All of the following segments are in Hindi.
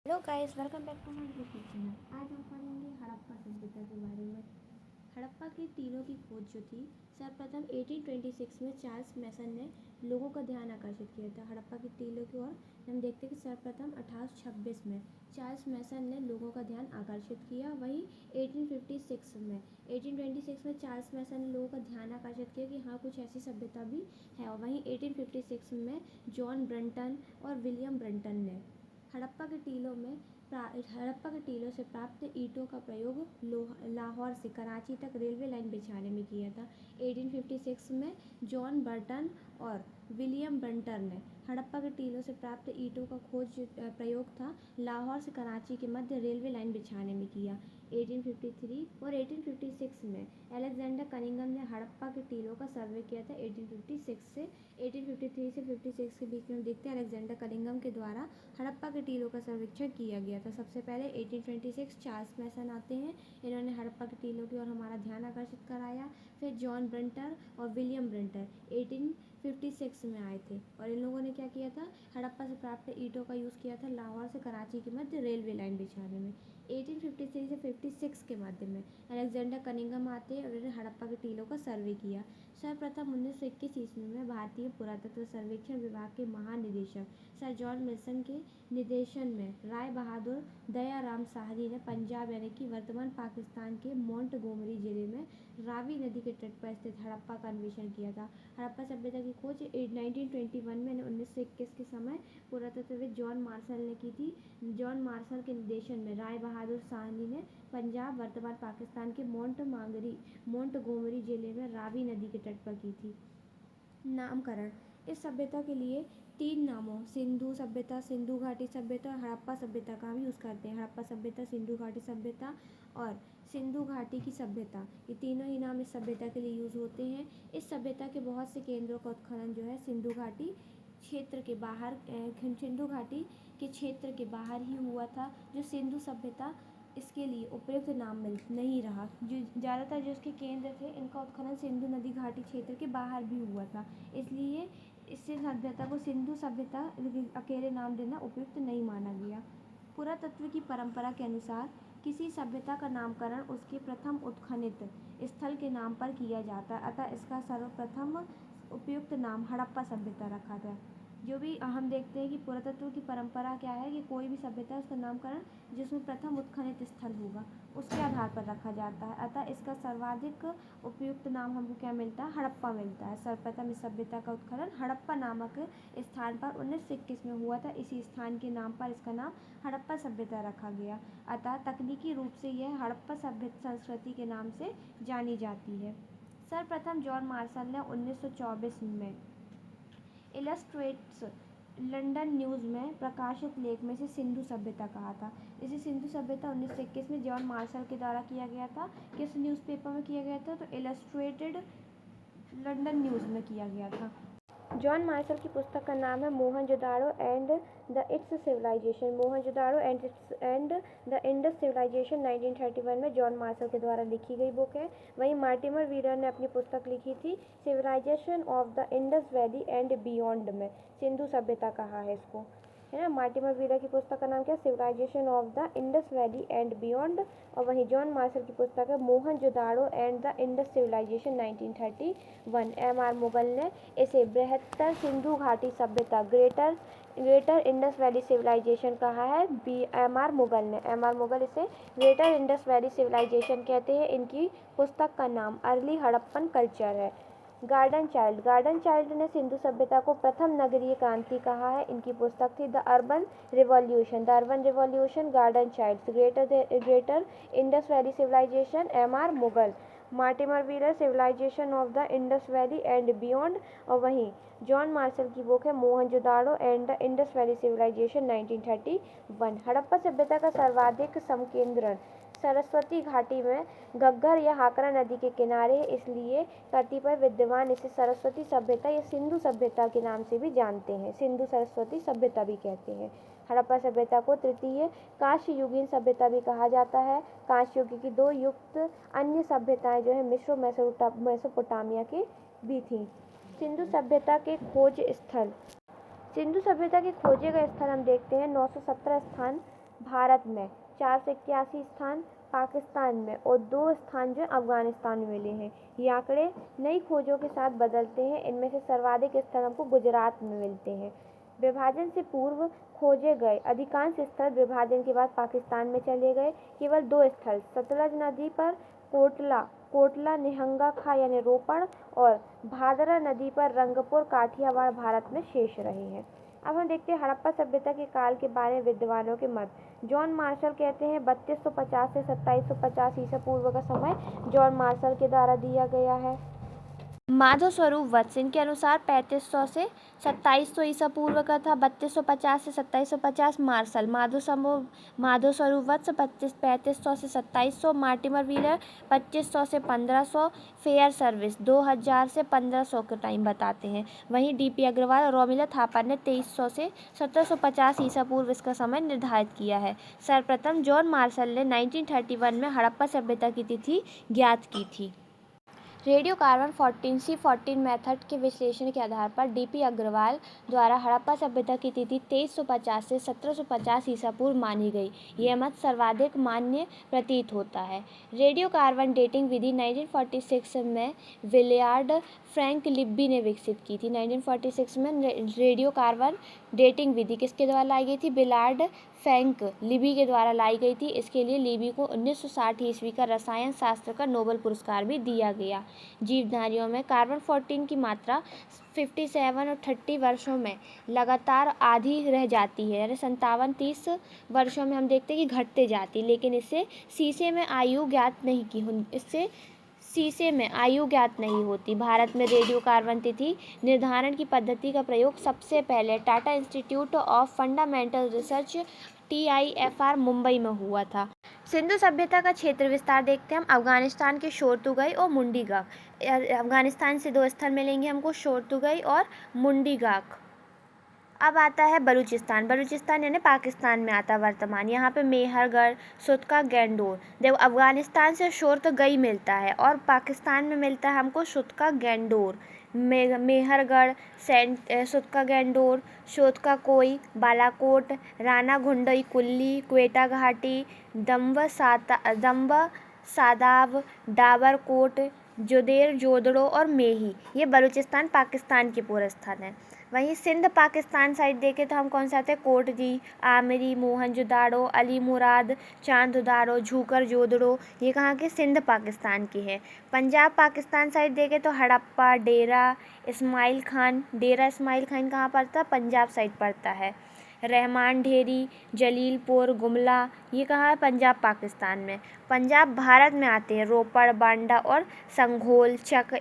Hello guys, welcome back to my YouTube channel. आज हम पढ़ेंगे हड़प्पा सभ्यता के बारे में। हड़प्पा के टीलों की खोज जो थी, सर्वप्रथम 1826 में चार्ल्स मैसन ने लोगों का ध्यान आकर्षित किया था। हड़प्पा के टीलों की ओर हम देखते हैं कि सर्वप्रथम 1826 में चार्ल्स मैसन ने लोगों का ध्यान आकर्षित किया। वहीं 1826 में चार्ल्स मैसन ने लोगों का ध्यान आकर्षित किया कि हाँ, कुछ ऐसी सभ्यता भी है। और वहीं 1856 में जॉन ब्रंटन और विलियम ब्रंटन ने हड़प्पा के टीलों से प्राप्त ईंटों का प्रयोग लाहौर से कराची तक रेलवे लाइन बिछाने में किया था। 1856 में जॉन बर्टन और विलियम ब्रंटर ने हड़प्पा के टीलों से प्राप्त ईंटों का प्रयोग था लाहौर से कराची के मध्य रेलवे लाइन बिछाने में किया। 1853 और 1856 में अलेक्जेंडर कनिंघम ने हड़प्पा के टीलों का सर्वे किया था। 1853 से 56 के बीच में हम देखते हैं अलेक्जेंडर कनिंघम के द्वारा हड़प्पा के टीलों का सर्वेक्षण किया गया था। सबसे पहले 1826 चार्ल्स मैसन आते हैं। इन्होंने हड़प्पा के टीलों की ओर हमारा ध्यान आकर्षित कराया। फिर जॉन ब्रंटर और विलियम ब्रंटर 1856 में आए थे और इन लोगों ने क्या किया था, हड़प्पा से प्राप्त ईंटों का यूज़ किया था लाहौर से कराची के मध्य रेलवे लाइन बिछाने में। 1853 से 56 के मध्य में अलेक्जेंडर कनिंघम आते हैं और उन्होंने हड़प्पा के टीलों का सर्वे किया। सर्वप्रथम 1921 ईस्वी में भारतीय पुरातत्व सर्वेक्षण विभाग के महानिदेशक सर जॉन मिल्सन के निर्देशन में राय बहादुर दयाराम साहनी ने पंजाब यानी कि वर्तमान पाकिस्तान के मोंटगोमरी जिले में रावी नदी के तट पर स्थित हड़प्पा का अन्वेषण किया था। हड़प्पा सभ्यता की खोज 1921 में 1921 के समय पुरातत्वविद जॉन मार्शल ने की थी। जॉन मार्शल के निर्देशन में राय बहादुर साहनी ने पंजाब वर्तमान पाकिस्तान के मोंटगोमरी जिले में रावी नदी के तट पर की थी। नामकरण इस सभ्यता के लिए 3 नामों सिंधु सभ्यता, सिंधु घाटी सभ्यता और हड़प्पा सभ्यता का हम यूज़ करते हैं। हड़प्पा सभ्यता, सिंधु घाटी सभ्यता और सिंधु घाटी की सभ्यता, ये तीनों ही नाम इस सभ्यता के लिए यूज़ होते हैं। इस सभ्यता के बहुत से केंद्रों का उत्खनन जो है सिंधु घाटी क्षेत्र के बाहर सिंधु घाटी के क्षेत्र के बाहर ही हुआ था। जो सिंधु सभ्यता इसके लिए उपयुक्त नाम नहीं रहा। जो ज़्यादातर जो इसके केंद्र थे, इनका उत्खनन सिंधु नदी घाटी क्षेत्र के बाहर भी हुआ था, इसलिए इससे सभ्यता को सिंधु सभ्यता अकेले नाम देना उपयुक्त नहीं माना गया। पुरातत्व की परंपरा के अनुसार किसी सभ्यता का नामकरण उसके प्रथम उत्खनित स्थल के नाम पर किया जाता है, अतः इसका सर्वप्रथम उपयुक्त नाम हड़प्पा सभ्यता रखा गया। जो भी हम देखते हैं कि पुरातत्व की परंपरा क्या है कि कोई भी सभ्यता है उसका नामकरण जिसमें प्रथम उत्खनित स्थल होगा उसके आधार पर रखा जाता है, अतः इसका सर्वाधिक उपयुक्त नाम हमको क्या मिलता है, हड़प्पा मिलता है। सर्वप्रथम इस सभ्यता का उत्खनन हड़प्पा नामक स्थान पर 1921 में हुआ था। इसी स्थान के नाम पर इसका नाम हड़प्पा सभ्यता रखा गया, अतः तकनीकी रूप से यह हड़प्पा सभ्यता संस्कृति के नाम से जानी जाती है। सर्वप्रथम जॉन मार्शल ने 1924 में इलस्ट्रेट्स लंदन न्यूज़ में प्रकाशित लेख में से सिंधु सभ्यता कहा था। इसे सिंधु सभ्यता 1921 में जॉन मार्शल के द्वारा किया गया था। किस न्यूज़पेपर में किया गया था, तो इलस्ट्रेटेड लंदन न्यूज़ में किया गया था। जॉन मार्शल की पुस्तक का नाम है Mohenjodaro and the its civilisation. Mohenjodaro and the Indus civilisation 1931 में जॉन मार्शल के द्वारा लिखी गई बुक है। वहीं मार्टिमर वीरर ने अपनी पुस्तक लिखी थी civilisation of the Indus valley and beyond में सिंधु सभ्यता कहा है इसको, है ना। मार्टिमर वीरर की पुस्तक का नाम क्या है, civilisation of the Indus valley and beyond. और वहीं जॉन मार्शल की पुस्तक है Mohenjodaro and the Indus civilisation 1931। M.R. Mughal ने इसे बृहत्तर सिंधु घाटी सभ्यता ग्रेटर इंडस वैली सिविलाइजेशन कहा है। M.R. मुगल ने इसे ग्रेटर इंडस वैली सिविलाइजेशन कहते हैं। इनकी पुस्तक का नाम अर्ली हड़प्पन कल्चर है। गार्डन चाइल्ड ने सिंधु सभ्यता को प्रथम नगरीय क्रांति कहा है। इनकी पुस्तक थी the urban revolution. Gordon Childe greater Indus valley civilisation M.R. Mughal. Mortimer Wheeler civilisation of the Indus valley and beyond. और वहीं जॉन मार्शल की बुक है Mohenjodaro and the Indus valley civilisation 1931। Harappa सभ्यता का सर्वाधिक संकेंद्रण सरस्वती घाटी में घग्गर या हाकरा नदी के किनारे, इसलिए कतिपय विद्वान इसे सरस्वती सभ्यता या सिंधु सभ्यता के नाम से भी जानते हैं। सिंधु सरस्वती सभ्यता भी कहते हैं। हड़प्पा सभ्यता को तृतीय कांस्य युगीन सभ्यता भी कहा जाता है। कांस्य युग की 2 युक्त अन्य सभ्यताएं जो है मिस्र मेसोपोटामिया की भी थी। सिंधु सभ्यता के खोज स्थल, सिंधु सभ्यता के खोजे गए स्थल हम देखते हैं 917 स्थान भारत में 481 स्थान, पाकिस्तान में और 2 स्थान जो अफगानिस्तान में मिले हैं। ये आंकड़े नई खोजों के साथ बदलते हैं। इनमें से सर्वाधिक स्थल हमको गुजरात में मिलते हैं। विभाजन से पूर्व खोजे गए अधिकांश स्थल विभाजन के बाद पाकिस्तान में चले गए। केवल 2 स्थल सतलज नदी पर कोटला निहंगा खा यानी रोपड़ और भादरा नदी पर रंगपुर काठियावाड़ भारत में शेष रहे हैं। अब हम देखते हैं हड़प्पा सभ्यता के काल के बारे में विद्वानों के मत। जॉन मार्शल कहते हैं 3250 से 2750 ईसा पूर्व का समय जॉन मार्शल के द्वारा दिया गया है। माधव स्वरूप वत्स इनके अनुसार 3500 से 2700 ईसा पूर्व का था। 3250 से 2750 मार्शल। माधव स्वरूप वत्स 3500 से 2700। मार्टिमर व्हीलर 2500 से 1500। फेयर सर्विस 2000 से 1500 का टाइम बताते हैं। वहीं डीपी अग्रवाल और रोमिला थापर ने 2300 से 1750 ईसा पूर्व इसका समय निर्धारित किया है। सर्वप्रथम जॉन मार्शल ने 1931 में हड़प्पा सभ्यता की तिथि ज्ञात की थी। रेडियो कार्बन 14C14 मेथड के विश्लेषण के आधार पर डीपी अग्रवाल द्वारा हड़प्पा सभ्यता की तिथि 2350 से 1750 ईसा पूर्व मानी गई। यह मत सर्वाधिक मान्य प्रतीत होता है। रेडियो कार्बन डेटिंग विधि 1946 में विलियार्ड फ्रैंक लिब्बी ने विकसित की थी। 1946 में रेडियो कार्बन डेटिंग विधि किसके द्वारा लाई गई थी? विलियार्ड फ्रैंक लिब्बी के द्वारा लाई गई थी। इसके लिए लिब्बी को 1960 ईस्वी का रसायन शास्त्र का नोबेल पुरस्कार भी दिया गया। जीवधारियों में कार्बन 14 की मात्रा 57 और 30 वर्षों में लगातार आधी रह जाती है, यानी 57-30 वर्षों में हम देखते हैं कि घटते जाती, लेकिन इससे शीशे में आयु ज्ञात नहीं होती। भारत में रेडियो कार्बन तिथि निर्धारण की पद्धति का प्रयोग सबसे पहले Tata institute of fundamental research TIFR Mumbai में हुआ था। सिंधु सभ्यता का क्षेत्र विस्तार देखते हैं हम। अफगानिस्तान के शोरतुगई और मुंडीगाक। अफगानिस्तान से 2 स्थल मिलेंगे हमको, शोरतुगई और मुंडीगाक। अब आता है बलूचिस्तान यानी पाकिस्तान में आता वर्तमान। यहाँ पे मेहरगढ़, सुतका, गैंडोर। देखो अफगानिस्तान से शोरतुगई मिलता है और पाकिस्तान में मिलता है हमको सुतका गैंडोर। मेहरगढ़, सुतका गैंडोर, शोतका कोई, बालाकोट, राना घुंडई कुल्ली, क्वेटा घाटी, दम्ब सादाब, डाबरकोट, जुदेर जोदड़ो और मेही। ये बलूचिस्तान पाकिस्तान के पूर्व स्थान है। वहीं सिंध पाकिस्तान साइड देखें तो हम कौन सा आते हैं? कोटजी, आमिरी, मोहनजोदाड़ो, अली मुराद, चांदुदारो, झूकर जोदड़ो। ये कहाँ के? सिंध पाकिस्तान के हैं। पंजाब पाकिस्तान साइड देखें तो हड़प्पा, डेरा इस्माइल खान कहाँ पड़ता है? पंजाब साइड पड़ता है। रहमान ढेरी, जलीलपुर, गुमला, ये कहाँ है? पंजाब पाकिस्तान में। पंजाब भारत में आते हैं रोपड़, बांडा और संघोल, चक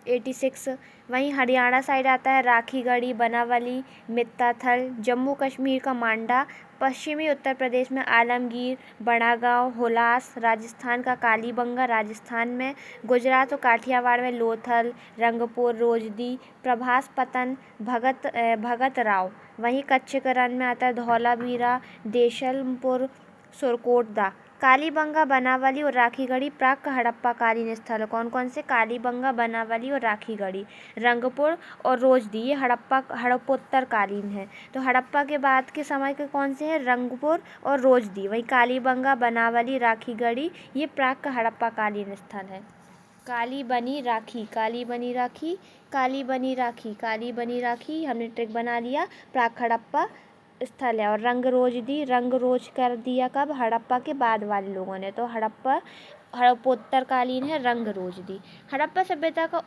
86। वहीं हरियाणा साइड आता है राखीगढ़ी, बनावली, मित्ताथल। जम्मू कश्मीर का मांडा, पश्चिमी उत्तर प्रदेश में आलमगीर, बड़ागांव, हुलास। राजस्थान का कालीबंगा राजस्थान में। गुजरात और काठियावाड़ में लोथल, रंगपुर, रोजदी, प्रभास पतन, भगत राव। वहीं कच्छ के रण में आता है धौलावीरा, देशलपुर, सुरकोटदा। कालीबंगा, बनावली और राखीगढ़ी प्राक हड़प्पा कालीन स्थल। कौन कौन से? कालीबंगा, बनावली और राखीगढ़ी। रंगपुर और रोजदी ये हड़प्पोत्तर कालीन है। तो हड़प्पा के बाद के समय के कौन से हैं? रंगपुर और रोजदी। वहीं कालीबंगा, बनावली, राखीगढ़ी ये प्राक हड़प्पा कालीन स्थल है। काली बनी राखी हमने ट्रिक बना लिया। प्राक हड़प्पा स्थल है। और रंग रोज कर दिया कब? हड़प्पा के बाद वाले लोगों ने। तो हड़प्पोत्तरकालीन है रंग रोजदी। हड़प्पा सभ्यता का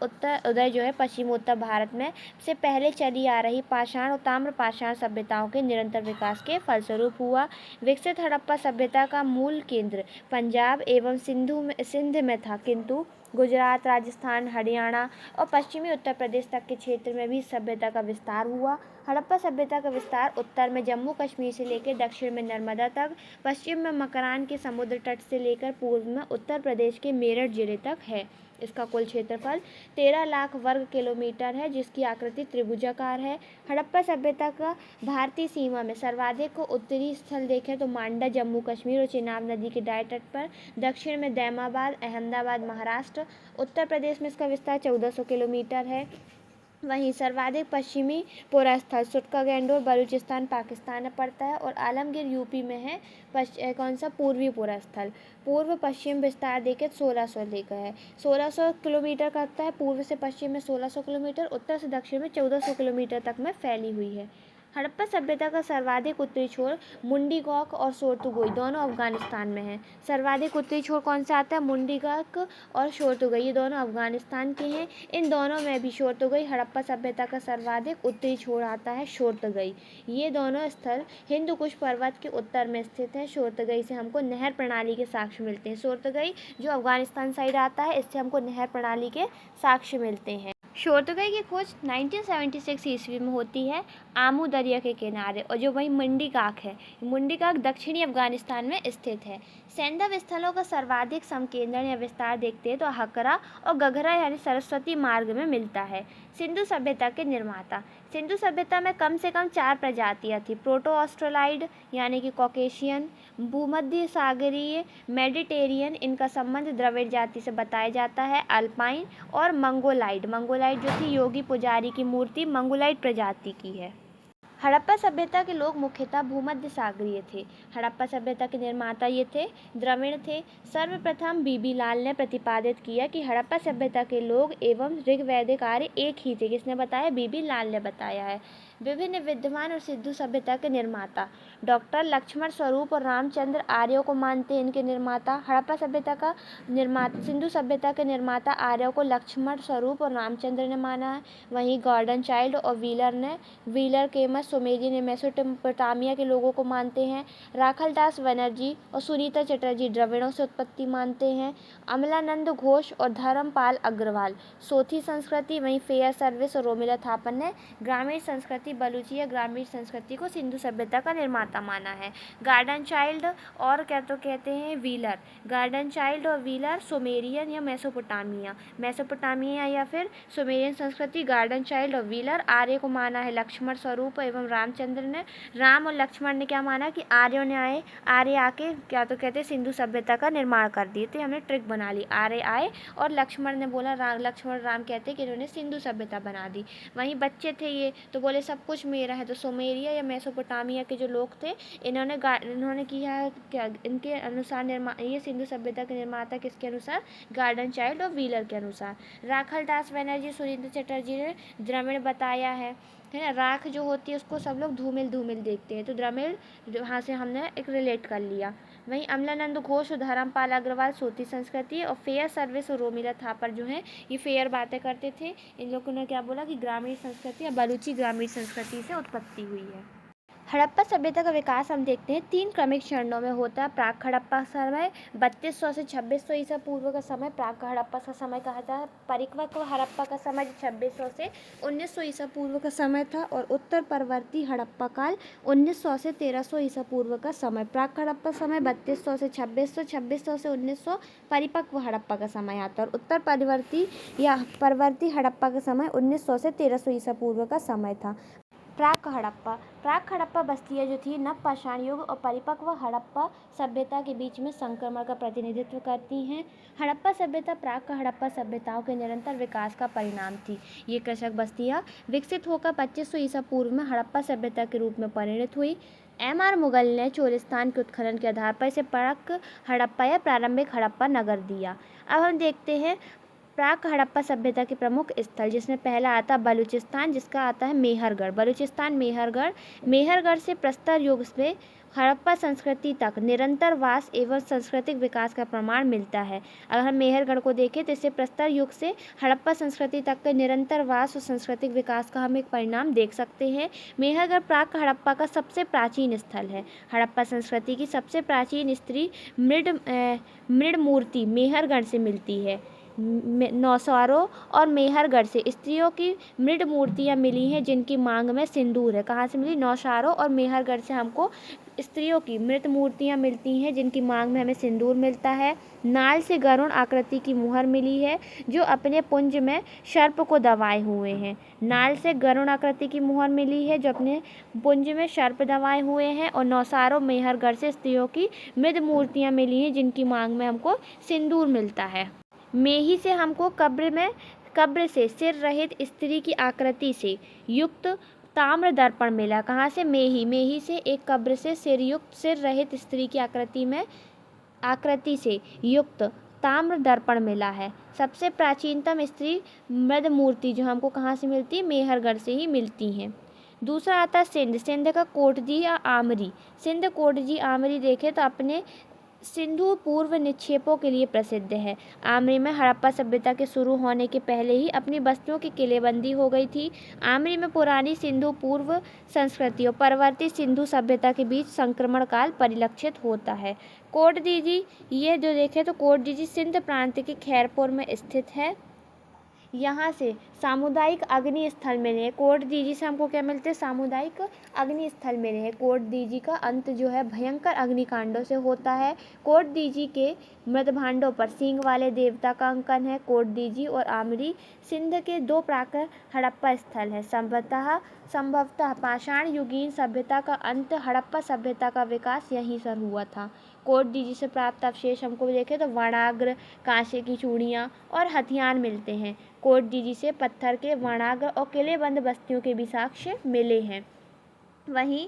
उदय जो है पश्चिमोत्तर भारत में से पहले चली आ रही पाषाण और ताम्र पाषाण सभ्यताओं के निरंतर विकास के फलस्वरूप हुआ। विकसित हड़प्पा सभ्यता का मूल केंद्र पंजाब एवं सिंध में था, किंतु गुजरात, राजस्थान, हरियाणा और पश्चिमी उत्तर प्रदेश तक के क्षेत्र में भी सभ्यता का विस्तार हुआ। हड़प्पा सभ्यता का विस्तार उत्तर में जम्मू कश्मीर से लेकर दक्षिण में नर्मदा तक, पश्चिम में मकरान के समुद्र तट से लेकर पूर्व में उत्तर प्रदेश के मेरठ जिले तक है। इसका कुल क्षेत्रफल 13 लाख वर्ग किलोमीटर है, जिसकी आकृति त्रिभुजाकार है। हड़प्पा सभ्यता का भारतीय सीमा में सर्वाधिक उत्तरी स्थल देखें तो मांडा जम्मू कश्मीर और चेनाब नदी के दाएं तट पर, दक्षिण में दैमाबाद अहमदाबाद महाराष्ट्र, उत्तर प्रदेश में इसका विस्तार 1400 किलोमीटर है। वहीं सर्वाधिक पश्चिमी पुरस्थल सुटका-गैंडोर बलूचिस्तान पाकिस्तान में पड़ता है और आलमगीर यूपी में है। कौन सा पूर्वी पुरस्थल पूर्व पश्चिम विस्तार देखे 1600 लेकर है 1600 किलोमीटर करता है। पूर्व से पश्चिम में 1600 किलोमीटर, उत्तर से दक्षिण में 1400 किलोमीटर तक में फैली हुई है। हड़प्पा सभ्यता का सर्वाधिक उत्तरी छोर मुंडीगौक और शोरतुगोई दोनों अफगानिस्तान में है। सर्वाधिक उत्तरी छोर कौन सा आता है? मुंडीगौक और शोरतुगोई, ये दोनों अफगानिस्तान के हैं। इन दोनों में भी शोरतुगोई हड़प्पा सभ्यता का सर्वाधिक उत्तरी छोर आता है शोरतुगोई। ये दोनों स्थल हिंदू कुश पर्वत के उत्तर में स्थित है। शोरतुगोई से हमको नहर प्रणाली के साक्ष्य मिलते हैं। शोरतुगोई जो अफगानिस्तान साइड आता है, इससे हमको नहर प्रणाली के साक्ष्य मिलते हैं। शोरतुगोई की खोज 1976 ईस्वी में होती है आमू दरिया के किनारे, और जो वही मुंडीगौक है, मुंडीगौक दक्षिणी अफगानिस्तान में स्थित है। सैंधव स्थलों का सर्वाधिक संकेंद्रण या विस्तार देखते हैं तो हकरा और गघरा यानी सरस्वती मार्ग में मिलता है। सिंधु सभ्यता के निर्माता। सिंधु सभ्यता में कम से कम 4 प्रजातियां थी। प्रोटो ऑस्ट्रेलाइड यानी कि कॉकेशियन, भूमध्य सागरीय, मेडिटेरियन, इनका संबंध द्रविड़ जाति से बताया जाता है, अल्पाइन और मंगोलाइड। मंगोलाइड जो थी योगी पुजारी की मूर्ति मंगोलाइड प्रजाति की है। हड़प्पा सभ्यता के लोग मुख्यतः भूमध्य सागरीय थे। हड़प्पा सभ्यता के निर्माता ये थे द्रविड़ थे। सर्वप्रथम बीबी लाल ने प्रतिपादित किया कि हड़प्पा सभ्यता के लोग एवं ऋग्वैदिक आर्य एक ही थे। किसने बताया? बीबी लाल ने बताया है। विभिन्न विद्यमान और सिंधु सभ्यता के निर्माता डॉक्टर लक्ष्मण स्वरूप और रामचंद्र आर्यों को मानते हैं इनके निर्माता। हड़प्पा सभ्यता का निर्माता सिंधु सभ्यता के निर्माता आर्यों को लक्ष्मण स्वरूप और रामचंद्र ने माना है। वहीं गॉर्डन चाइल्ड और व्हीलर केमस सुमेरियन या मेसोपोटामिया के लोगों को मानते हैं। राखलदास बनर्जी और सुनीता चटर्जी द्रविड़ों से उत्पत्ति मानते हैं। अमलानंद घोष और धर्मपाल अग्रवाल सोथी संस्कृति, वहीं फेयर सर्विस और रोमिला थापन ने ग्रामीण संस्कृति बलूची या ग्रामीण संस्कृति को सिंधु सभ्यता का निर्माता माना है। गार्डन चाइल्ड और क्या तो कहते हैं व्हीलर, गार्डन चाइल्ड और व्हीलर सुमेरियन या मेसोपोटामिया या फिर सुमेरियन संस्कृति, गार्डन चाइल्ड और व्हीलर आर्य को माना है लक्ष्मण स्वरूप एवं रामचंद्र ने। राम और लक्ष्मण ने क्या माना कि आर्य आके क्या तो कहते हैं सिंधु सभ्यता का निर्माण कर दिए। तो हमने ट्रिक बना ली, आर्य आए और लक्ष्मण ने बोला, लक्ष्मण राम कहते कि इन्होंने सिंधु सभ्यता बना दी। वहीं बच्चे थे ये तो बोले सब कुछ मेरा है। तो सुमेरिया या मेसोपोटामिया के जो लोग थे इन्होंने किया क्या, इनके अनुसार ये सिंधु सभ्यता के निर्माता किसके अनुसार? गार्डन चाइल्ड और व्हीलर के अनुसार। राखलदास बनर्जी सुनीता चटर्जी ने द्रविड़ बताया है ना। राख जो होती है उसको सब लोग धूमिल देखते हैं, तो द्रविड़ वहाँ से हमने एक रिलेट कर लिया। वहीं अमलानंद घोष और धर्मपाल अग्रवाल सोती संस्कृति और फेयर सर्विस और रोमिला थापर जो हैं ये फेयर बातें करते थे। इन लोगों ने क्या बोला कि ग्रामीण संस्कृति या बलूची ग्रामीण संस्कृति से उत्पत्ति हुई है। हड़प्पा सभ्यता का विकास हम देखते हैं 3 क्रमिक चरणों में होता है। प्राक हड़प्पा समय 3200 से 2600 ईसा पूर्व का समय प्राक हड़प्पा का समय कहा जाता है। परिपक्व हड़प्पा का समय 2600 से 1900 ईसा पूर्व का समय था और उत्तर परवर्ती हड़प्पा काल 1900 से 1300 ईसा पूर्व का समय। प्राक हड़प्पा समय 3200 से 2600, 2600 से 1900 परिपक्व हड़प्पा का समय आता है और उत्तर परवर्ती हड़प्पा का समय 1900 से 1300 ईसा पूर्व का समय था। प्राक हड़प्पा बस्तियाँ जो थी नव पाषाण युग और परिपक्व हड़प्पा सभ्यता के बीच में संक्रमण का प्रतिनिधित्व करती हैं। हड़प्पा सभ्यता प्राक हड़प्पा सभ्यताओं के निरंतर विकास का परिणाम थी। ये कृषक बस्तियाँ विकसित होकर 2500 ईसा पूर्व में हड़प्पा सभ्यता के रूप में परिणत हुई। M.R. मुगल ने चोलिस्तान के उत्खनन के आधार पर इसे प्राक हड़प्पा या प्रारंभिक हड़प्पा नगर दिया। अब हम देखते हैं प्राक हड़प्पा सभ्यता के प्रमुख स्थल, जिसमें पहला आता है बलूचिस्तान, जिसका आता है मेहरगढ़। बलूचिस्तान मेहरगढ़ से प्रस्तर युग से हड़प्पा संस्कृति तक निरंतर वास एवं सांस्कृतिक विकास का प्रमाण मिलता है। अगर हम मेहरगढ़ को देखें तो इससे प्रस्तर युग से हड़प्पा संस्कृति तक के निरंतर वास और सांस्कृतिक विकास का हम एक परिणाम देख सकते हैं। मेहरगढ़ प्राक हड़प्पा का सबसे प्राचीन स्थल है। हड़प्पा संस्कृति की सबसे प्राचीन स्त्री मृड मूर्ति मेहरगढ़ से मिलती है। नौशारों और मेहरगढ़ से स्त्रियों की मृड मूर्तियाँ मिली हैं जिनकी मांग में सिंदूर है। कहाँ से मिली? नौशारों और मेहरगढ़ से हमको स्त्रियों की मृत मूर्तियाँ मिलती हैं जिनकी मांग में हमें सिंदूर मिलता है। नाल से गरुड़ आकृति की मुहर मिली है जो अपने पुंज में सर्प को दबाए हुए हैं। नाल से गरुड़ आकृति की मुहर मिली है जो अपने पुंज में सर्प दबाए हुए हैं। और नौशारों मेहरगढ़ से स्त्रियों की मृत मूर्तियाँ मिली हैं जिनकी मांग में हमको सिंदूर मिलता है। मेही से हमको कब्र में कब्र से सिर रहित स्त्री की आकृति से युक्त ताम्र दर्पण मिला। कहाँ से? मेही से एक कब्र से सिर रहित स्त्री की आकृति से युक्त ताम्र दर्पण मिला है। सबसे प्राचीनतम स्त्री मृद मूर्ति जो हमको कहाँ से मिलती है? मेहरगढ़ से ही मिलती हैं। दूसरा आता है सिंध का कोटजी या आमरी। सिंध कोटजी आमरी देखें तो अपने सिंधु पूर्व निक्षेपों के लिए प्रसिद्ध है। आमरी में हड़प्पा सभ्यता के शुरू होने के पहले ही अपनी बस्तियों की किलेबंदी हो गई थी। आमरी में पुरानी सिंधु पूर्व संस्कृति और परवर्ती सिंधु सभ्यता के बीच संक्रमण काल परिलक्षित होता है। कोटडीजी, ये जो देखें तो कोटडीजी सिंध प्रांत के खैरपुर में स्थित है। यहाँ से सामुदायिक अग्नि स्थल मिले हैं। कोटडीजी से हमको क्या मिलते हैं? सामुदायिक अग्नि स्थल मिले हैं। कोटडीजी का अंत जो है भयंकर अग्निकांडों से होता है। कोटडीजी के मृदभांडों पर सींग वाले देवता का अंकन है। कोटडीजी और आमरी सिंध के दो प्राकृत हड़प्पा स्थल हैं। संभवतः पाषाण युगीन सभ्यता का अंत, हड़प्पा सभ्यता का विकास यहीं से हुआ था। कोटडीजी से प्राप्त अवशेष हमको देखें तो वनाग्र, कांसे की चूड़ियाँ और हथियार मिलते हैं। कोटडीजी से पत्थर के वनाग्र और किलेबंद बस्तियों के भी साक्ष्य मिले हैं। वहीं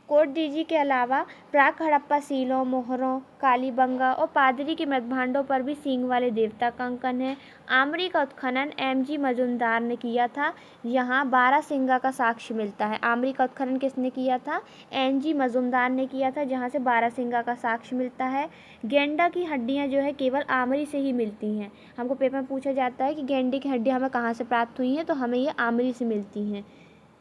कोटडीजी के अलावा प्राक हड़प्पा सीलों, मोहरों, कालीबंगा और पादरी के मृदभांडों पर भी सींग वाले देवता का अंकन है। आमरी का उत्खनन एम.जी. मजुमदार ने किया था। यहाँ 12 सिंगा का साक्ष्य मिलता है। आमरी का उत्खनन किसने किया था? एम.जी. मजुमदार ने किया था, जहाँ से 12 सिंगा का साक्ष्य मिलता है। गेंडा की हड्डियाँ जो है केवल आमरी से ही मिलती हैं। हमको पेपर में पूछा जाता है कि गेंडे की हड्डियाँ हमें कहाँ से प्राप्त हुई हैं, तो हमें ये आमरी से मिलती हैं।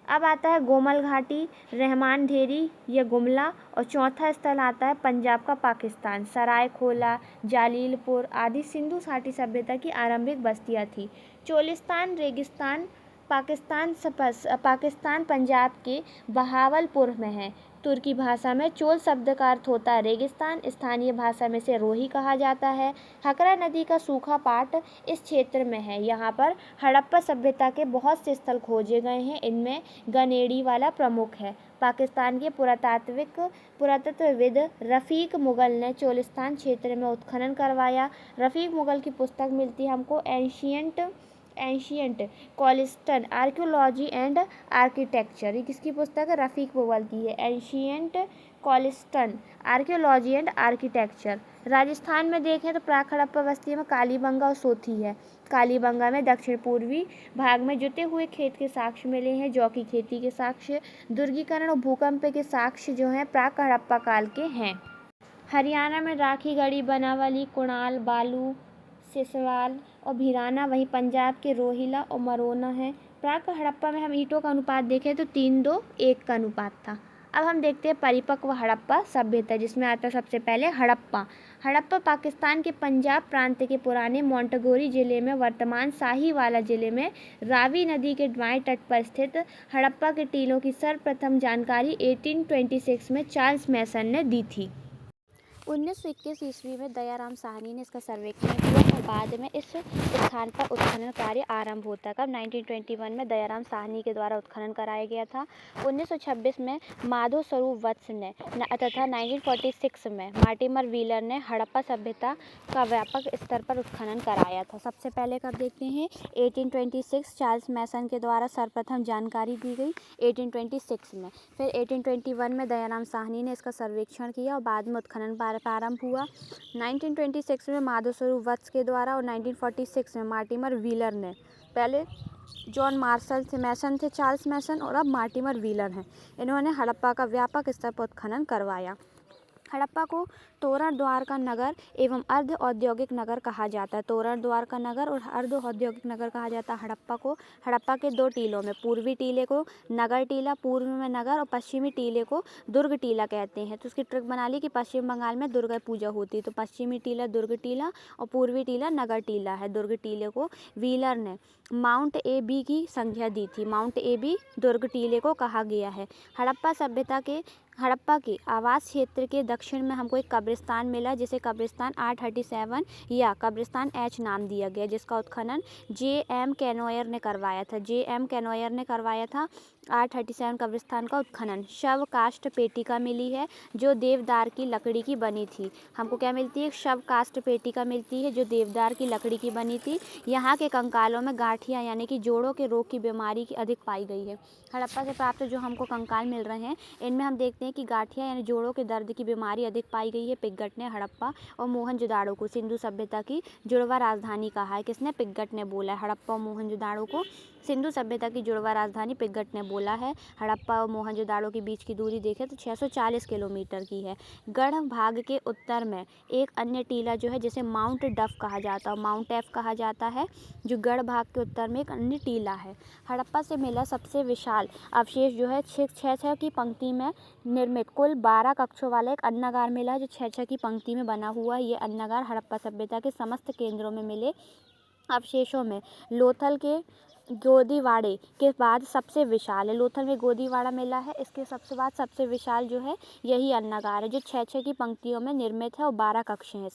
अब आता है गोमल घाटी, रहमान ढेरी या गुमला, और चौथा स्थल आता है पंजाब का पाकिस्तान। सरायखोला, जालीलपुर आदि सिंधु घाटी सभ्यता की आरंभिक बस्तियां थी। चोलिस्तान रेगिस्तान पाकिस्तान पंजाब के बहावलपुर में है। तुर्की भाषा में चोल शब्द का अर्थ होता है रेगिस्तान, स्थानीय भाषा में से रोही कहा जाता है। हकरा नदी का सूखा पाट इस क्षेत्र में है। यहाँ पर हड़प्पा सभ्यता के बहुत से स्थल खोजे गए हैं। इनमें गनेड़ी वाला प्रमुख है। पाकिस्तान के पुरातत्वविद रफ़ीक मुगल ने चोलिस्तान क्षेत्र में उत्खनन करवाया। रफ़ीक मुगल की पुस्तक मिलती है हमको ancient Cholistan archaeology and architecture. ये किसकी पुस्तक है? रफ़ीक मुगल की है। Ancient Cholistan archaeology and architecture. Rajasthan में देखें तो प्राक हड़प्पा बस्ती में कालीबंगा और सोथी है। कालीबंगा में दक्षिण पूर्वी भाग में जुते हुए खेत के साक्ष्य मिले हैं। जौ की खेती के साक्ष्य, दुर्गीकरण और भूकंप के साक्ष्य जो हैं प्राक हड़प्पा काल के हैं। हरियाणा में राखी गढ़ी, बनावली, कुणाल, बालू, सिसवाल और भिराना। वहीं पंजाब के रोहिला और मरोना है। प्राक हड़प्पा में हम ईंटों का अनुपात देखें तो 3:2:1 का अनुपात था। अब हम देखते हैं परिपक्व हड़प्पा सभ्यता, जिसमें आता है सबसे पहले हड़प्पा। हड़प्पा पाकिस्तान के पंजाब प्रांत के पुराने मोंटगोरी जिले में, वर्तमान साहीवाला जिले में रावी नदी के बाएं तट पर स्थित हड़प्पा के टीलों की सर्वप्रथम जानकारी 1826 में चार्ल्स मैसन ने दी थी। 1921 ईस्वी में दयाराम साहनी ने इसका सर्वेक्षण किया और बाद में इस स्थान पर उत्खनन कार्य आरंभ होता है। कब? 1921 में दयाराम साहनी के द्वारा उत्खनन कराया गया था। 1926 में माधो स्वरूप वत्स ने तथा 1946 में मार्टिमर व्हीलर ने हड़प्पा सभ्यता का व्यापक स्तर पर उत्खनन कराया था। सबसे पहले कब देखते हैं? 1826 चार्ल्स मैसन के द्वारा सर्वप्रथम जानकारी दी गई 1826 में। फिर 1821 में दयाराम साहनी ने इसका सर्वेक्षण किया और बाद में उत्खनन प्रारंभ हुआ। 1926 में माधव स्वरूप वत्स के द्वारा और 1946 में मार्टिमर व्हीलर ने, पहले जॉन मार्शल थे, मैसन थे चार्ल्स मैसन, और अब मार्टिमर व्हीलर हैं। इन्होंने हड़प्पा का व्यापक स्तर पर उत्खनन करवाया। हड़प्पा को तोरण द्वार का नगर एवं अर्ध औद्योगिक नगर कहा जाता है। तोरण द्वार का नगर और अर्ध औद्योगिक नगर कहा जाता है हड़प्पा को। हड़प्पा के 2 टीलों में, पूर्वी टीले को नगर टीला, पूर्व में नगर, और पश्चिमी टीले को दुर्ग टीला कहते हैं। तो उसकी ट्रिक बना ली कि पश्चिम बंगाल में दुर्गा पूजा होती है, तो पश्चिमी टीला दुर्ग टीला और पूर्वी टीला नगर टीला है। दुर्ग टीले को व्हीलर ने माउंट एबी की संज्ञा दी थी। माउंट एबी दुर्ग टीले को कहा गया है। हड़प्पा के आवास क्षेत्र के दक्षिण में हमको एक कब्रिस्तान मिला, जिसे कब्रिस्तान 837 या कब्रिस्तान एच नाम दिया गया, जिसका उत्खनन J.M. कैनोयर ने करवाया था। J.M. कैनोयर ने करवाया था। R37 कब्रिस्तान का उत्खनन। शव काष्ठ पेटिका मिली है जो देवदार की लकड़ी की बनी थी। हमको क्या मिलती है? शव काष्ठ पेटिका मिलती है जो देवदार की लकड़ी की बनी थी। यहाँ के कंकालों में गांठिया यानी कि जोड़ों के रोग की बीमारी की अधिक पाई गई है। हड़प्पा से प्राप्त जो हमको कंकाल मिल रहे हैं इनमें हम देखते हैं कि गांठिया यानी जोड़ों के दर्द की बीमारी अधिक पाई गई है। पिग्गट ने हड़प्पा और मोहनजोदाड़ो को सिंधु सभ्यता की जुड़वा राजधानी कहा है। किसने? पिग्गट ने बोला है। हड़प्पा और मोहनजोदाड़ो को सिंधु सभ्यता की जुड़वा राजधानी पिग्गट ने बोला है। हड़प्पा और मोहनजोदाड़ो के बीच की दूरी देखें तो 640 किलोमीटर की है। गढ़ भाग के उत्तर में एक अन्य टीला जो है जिसे माउंट डफ कहा जाता है, माउंट एफ कहा जाता है, जो गढ़ भाग के उत्तर में एक अन्य टीला है। हड़प्पा से मिला सबसे विशाल अवशेष जो है छः की पंक्ति में निर्मित कुल 12 कक्षों वाला एक अन्नागार मिला है जो 6 की पंक्ति में बना हुआ है। ये अन्नागार हड़प्पा सभ्यता के समस्त केंद्रों में मिले अवशेषों में लोथल के गोदीवाड़े के बाद सबसे विशाल है। लोथल में गोदीवाड़ा मिला है, इसके सबसे बाद सबसे विशाल जो है यही अन्नागार है जो 6 की पंक्तियों में निर्मित है और 12 कक्ष हैं।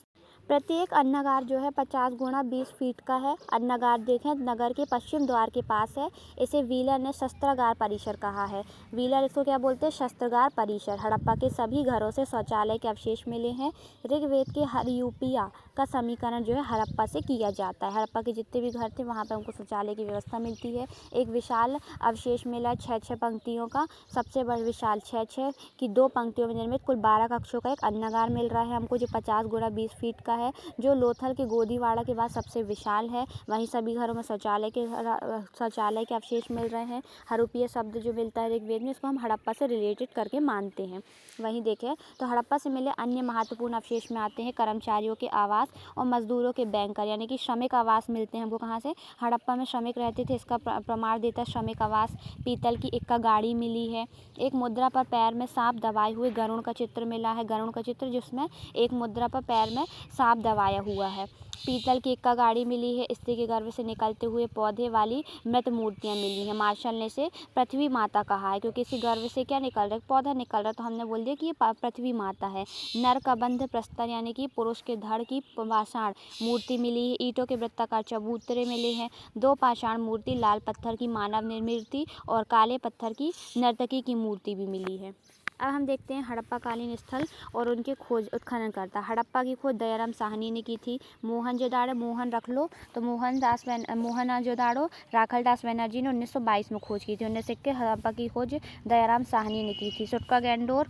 प्रत्येक अन्नागार जो है 50 गुणा 20 फीट का है। अन्नागार देखें नगर के पश्चिम द्वार के पास है। इसे व्हीलर ने शस्त्रागार परिसर कहा है। व्हीलर इसको क्या बोलते हैं? शस्त्रागार परिसर। हड़प्पा के सभी घरों से शौचालय के अवशेष मिले हैं। ऋग्वेद के हरियूपिया का समीकरण जो है हड़प्पा से किया जाता है। हड़प्पा के जितने भी घर थे वहाँ पर हमको शौचालय की व्यवस्था मिलती है। एक विशाल अवशेष मिला 6 पंक्तियों का, सबसे बड़ा विशाल 6 की 2 पंक्तियों में निर्मित कुल 12 कक्षों का एक अन्नागार मिल रहा है हमको जो 50 गुणा 20 फीट का है, जो लोथल के गोदीवाड़ा के बाद सबसे विशाल है। वहीं सभी घरों में शौचालय के अवशेष मिल रहे हैं। हरूपीय शब्द जो मिलता है ऋग्वेद में, इसको हम हड़प्पा से रिलेटेड करके मानते हैं। वहीं देखें तो हड़प्पा से मिले अन्य महत्वपूर्ण अवशेष में आते हैं कर्मचारियों के आवास और मजदूरों के बैंकर यानी कि श्रमिक आवास मिलते हैं हमको। कहाँ से? हड़प्पा में श्रमिक रहते थे, इसका प्रमाण देता है श्रमिक आवास। पीतल की इक्का गाड़ी मिली है। एक मुद्रा पर पैर में सांप दबाए हुए गरुड़ का चित्र मिला है। गरुड़ का चित्र जिसमें एक मुद्रा पर पैर में सांप दबाया हुआ है। पीतल की इक्का गाड़ी मिली है। स्त्री के गर्भ से निकलते हुए पौधे वाली मृत मूर्तियाँ मिली हैं। मार्शल ने इसे पृथ्वी माता कहा है क्योंकि इसी गर्भ से क्या निकल रहा है? पौधा निकल रहा है, तो हमने बोल दिया कि ये पृथ्वी माता है। नर का बंध प्रस्तर यानी कि पुरुष के धड़ की पाषाण मूर्ति मिली है। ईंटों के वृत्ताकार चबूतरे मिले हैं। 2 पाषाण मूर्ति, लाल पत्थर की मानव निर्मित और काले पत्थर की नर्तकी की मूर्ति भी मिली है। अब हम देखते हैं हड़प्पा कालीन स्थल और उनके खोज उत्खनन करता। हड़प्पा की खोज दयाराम साहनी ने की थी। मोहनजोदाड़ो, मोहन रख लो तो मोहनजोदाड़ो राखलदास बनर्जी ने 1922 में खोज की थी। 1921 हड़प्पा की खोज दयाराम साहनी ने की थी। सुटका गैंडोर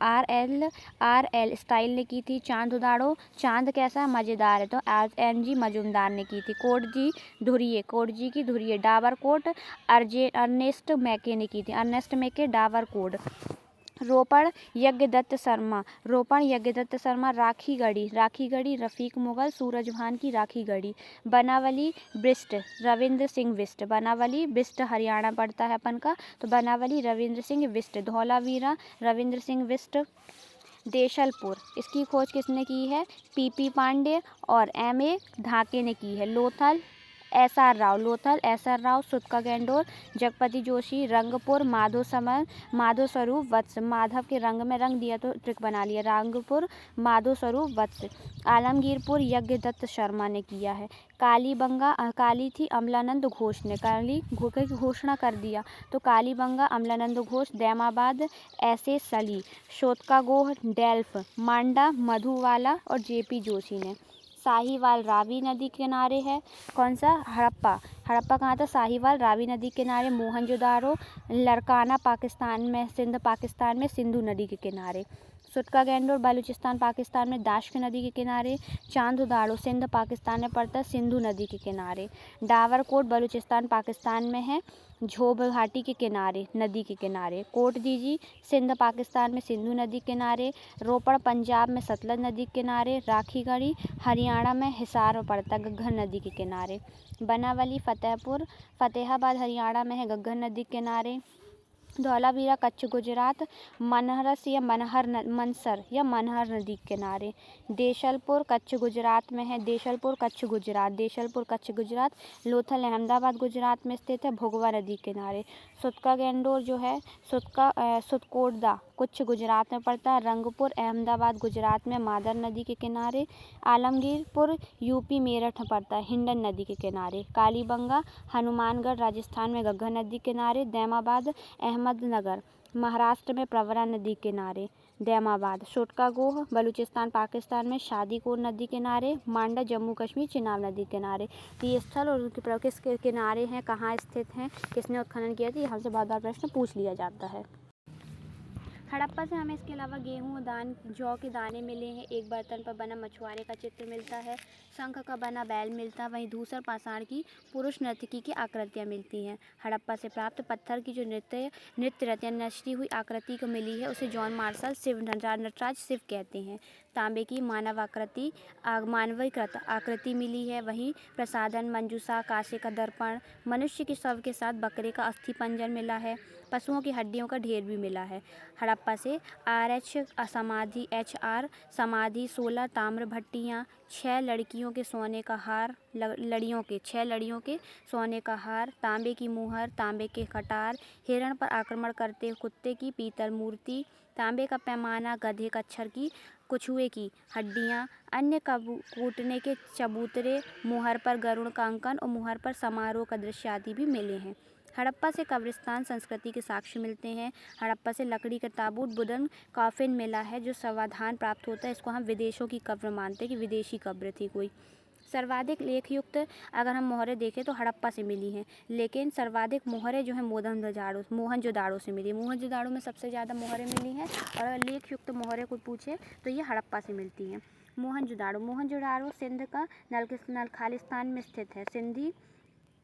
RL स्टाइल ने की थी। चांदोदाड़ो, चांद कैसा है? मज़ेदार है, तो NG मजुमदार ने की थी। कोटजी की धुरिये डाबरकोट अर्नेस्ट मैके ने की थी। अर्नेस्ट मैके डाबरकोट। रोपण यज्ञदत्त शर्मा। राखीगढ़ी रफीक मुगल सूरजभान की राखीगढ़ी। बनावली बिष्ट रविंद्र सिंह बिष्ट। बनावली बिष्ट हरियाणा पड़ता है अपन का, तो बनावली रविंद्र सिंह बिष्ट। धौलावीरा रविंद्र सिंह बिष्ट। देशलपुर, इसकी खोज किसने की है? PP पांडे और MA ढाके ने की है। लोथल SR राव। सुटका गैंडोर जगपति जोशी। रंगपुर माधो स्वरूप वत्स। माधव के रंग में रंग दिया तो ट्रिक बना लिया। रंगपुर माधो स्वरूप वत्स। आलमगीरपुर यज्ञदत्त शर्मा ने किया है। काली थी अमलानंद घोष ने, काली की घोषणा कर दिया तो कालीबंगा अमलानंद घोष। दैमाबाद ऐसे सली। शोतकागोह डेल्फ मांडा मधुवाला और JP जोशी ने। साहिवाल रावी नदी किनारे है। कौन सा? हड़प्पा कहाँ था? साहिवाल रावी नदी किनारे। मोहनजोदाड़ो लरकाना पाकिस्तान में, सिंध पाकिस्तान में सिंधु नदी के किनारे। सुटका गैंडोर बलूचिस्तान पाकिस्तान में दाश्क नदी के किनारे। चांदोदाड़ो सिंध पाकिस्तान में पड़ता है, सिंधु नदी के किनारे। डावरकोट बलूचिस्तान पाकिस्तान में है, झोब घाटी के किनारे, नदी के किनारे। कोटदीजी सिंध पाकिस्तान में, सिंधु नदी के किनारे। रोपड़ पंजाब में, सतलज नदी के किनारे। राखीगढ़ी हरियाणा में, हिसार में पड़ता है, घग्गर नदी के किनारे। बनावली फतेहाबाद हरियाणा में है, घग्गर नदी के किनारे। धौलावीरा कच्छ गुजरात। मनहर या मनहर नदी के किनारे। देशलपुर कच्छ गुजरात में है। देशलपुर कच्छ गुजरात। लोथल अहमदाबाद गुजरात में स्थित है, भोगवा नदी के किनारे। सुतका जो है सुतकोटदा कुछ गुजरात में पड़ता है। रंगपुर अहमदाबाद गुजरात में मादर नदी के किनारे। आलमगीरपुर यूपी मेरठ में पड़ता है हिंडन नदी के किनारे। कालीबंगा हनुमानगढ़ राजस्थान में घग्गर नदी के किनारे। दैमाबाद अहमदनगर महाराष्ट्र में प्रवरा नदी के किनारे। दैमाबाद। छोटकागोह बलूचिस्तान पाकिस्तान में शादीकोट नदी किनारे। मांडा जम्मू कश्मीर चिनाब नदी किनारे। तो ये स्थल और उनके किसके किनारे हैं, कहाँ स्थित हैं, किसने उत्खनन किया था, ये हमसे बहुत बार प्रश्न पूछ लिया जाता है। हड़प्पा से हमें इसके अलावा गेहूँ जौ के दाने मिले हैं। एक बर्तन पर बना मछुआरे का चित्र मिलता है। शंख का बना बैल मिलता है। वहीं धूसर पाषाण की पुरुष नर्तकी की आकृतियाँ मिलती हैं। हड़प्पा से प्राप्त पत्थर की जो नृत्य रत या नष्टी हुई आकृति को मिली है उसे जॉन मार्शल नटराज शिव कहते हैं। तांबे की मानवीकृत आकृति मिली है। वहीं प्रसाधन मंजूषा कांसे का दर्पण मनुष्य के शव के साथ बकरे का अस्थि पंजर मिला है। पशुओं की हड्डियों का ढेर भी मिला है। हड़प्पा से HR समाधि 16 ताम्र भट्टियाँ 6 लड़कियों के सोने का हार लड़ियों के सोने का हार तांबे की मुहर तांबे के कटार हिरण पर आक्रमण करते कुत्ते की पीतल मूर्ति तांबे का पैमाना गधे कच्छर की कछुए की हड्डियाँ अन्य कूटने के चबूतरे मुहर पर गरुड़ का अंकन और मुहर पर समारोह का दृश्य आदि भी मिले हैं। हड़प्पा से कब्रिस्तान संस्कृति के साक्ष्य मिलते हैं। हड़प्पा से लकड़ी का ताबूत बुदन कॉफिन मिला है जो समाधान प्राप्त होता है। इसको हम विदेशों की कब्र मानते हैं कि विदेशी कब्र थी कोई। सर्वाधिक लेखयुक्त अगर हम मोहरें देखें तो हड़प्पा से मिली हैं, लेकिन सर्वाधिक मोहरें जो है मोहनजोदाड़ो से मिली है। मोहनजोदाड़ो में सबसे ज़्यादा मोहरें मिली हैं और अगर लेखयुक्त मोहरें कोई पूछे तो ये हड़प्पा से मिलती हैं। मोहनजोदाड़ो सिंध का नल खालिस्तान में स्थित है। सिंधी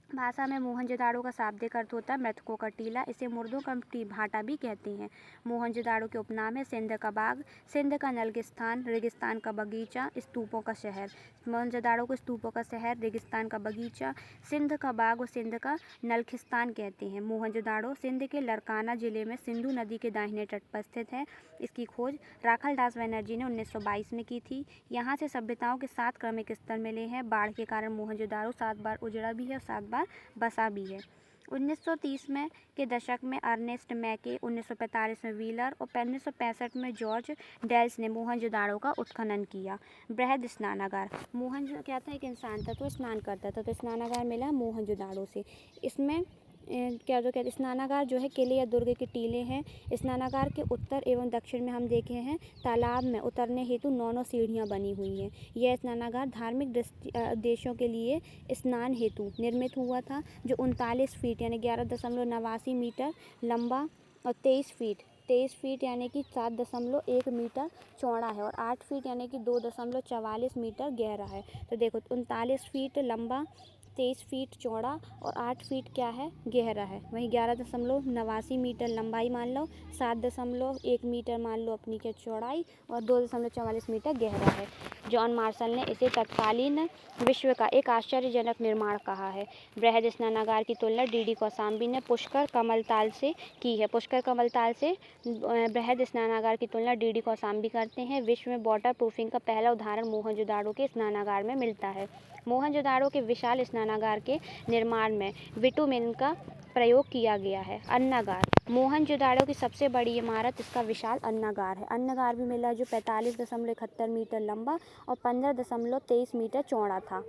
भाषा में मोहनजोदाड़ो का शाब्दिक अर्थ होता है मृतकों का टीला। इसे मुर्दों का भाटा भी कहते हैं। मोहनजोदाड़ो के उपनाम है सिंध का बाग, सिंध का नलगिस्तान, रेगिस्तान का बगीचा, स्तूपों का शहर। मोहनजोदाड़ो को स्तूपों का शहर, रेगिस्तान का बगीचा, सिंध का बाग और सिंध का नलखिस्तान कहते हैं। मोहनजोदाड़ो सिंध के लड़काना जिले में सिंधु नदी के दाहिने तट पर स्थित है। इसकी खोज राखाल दास बनर्जी ने 1922 में की थी। यहाँ से सभ्यताओं के 7 क्रमिक स्थल मिले हैं। बाढ़ के कारण मोहनजोदाड़ो 7 बार उजड़ा भी है और 7 बार बसा भी है। 1930 के दशक में अर्नेस्ट मैके, 1945 में व्हीलर और 1965 में जॉर्ज डेल्स ने मोहनजोदाड़ो का उत्खनन किया। बृहद स्नानागार मोहनजोदाड़ो क्या था, एक इंसान था तो स्नान करता था, तो स्नानागार मिला मोहनजोदाड़ो से। इसमें स्नानागार जो है किले या दुर्ग के टीले हैं। स्नानागार के उत्तर एवं दक्षिण में हम देखे हैं तालाब में उतरने हेतु 9 सीढ़ियां बनी हुई हैं। यह स्नानागार धार्मिक उद्देश्यों के लिए स्नान हेतु निर्मित हुआ था, जो 39 फीट यानी 11.89 मीटर लंबा और 23 फीट यानी कि 7.1 मीटर चौड़ा है और 8 फीट यानी कि 2.44 मीटर गहरा है। तो देखो 39 फीट लंबा, 23 फीट चौड़ा और 8 फीट क्या है, गहरा है। वहीं 11.89 मीटर लंबाई मान लो, 7.1 मीटर मान लो अपनी के चौड़ाई और 2.44 मीटर गहरा है। जॉन मार्शल ने इसे तत्कालीन विश्व का एक आश्चर्यजनक निर्माण कहा है। बृहद स्नानागार की तुलना DD कौशाम्बी ने पुष्कर कमलताल से की है। पुष्कर कमलताल से बृहद स्नानागार की तुलना DD कौशाम्बी करते हैं। विश्व में वाटर प्रूफिंग का पहला उदाहरण मोहनजोदाड़ो के स्नानागार में मिलता है। मोहनजोदाड़ो के विशाल स्नानागार के निर्माण में बिटुमेन का प्रयोग किया गया है। अन्नागार मोहनजोदाड़ो की सबसे बड़ी इमारत इसका विशाल अन्नागार है। अन्नागार भी मिला जो 45.71 मीटर लंबा और 15.23 मीटर चौड़ा था।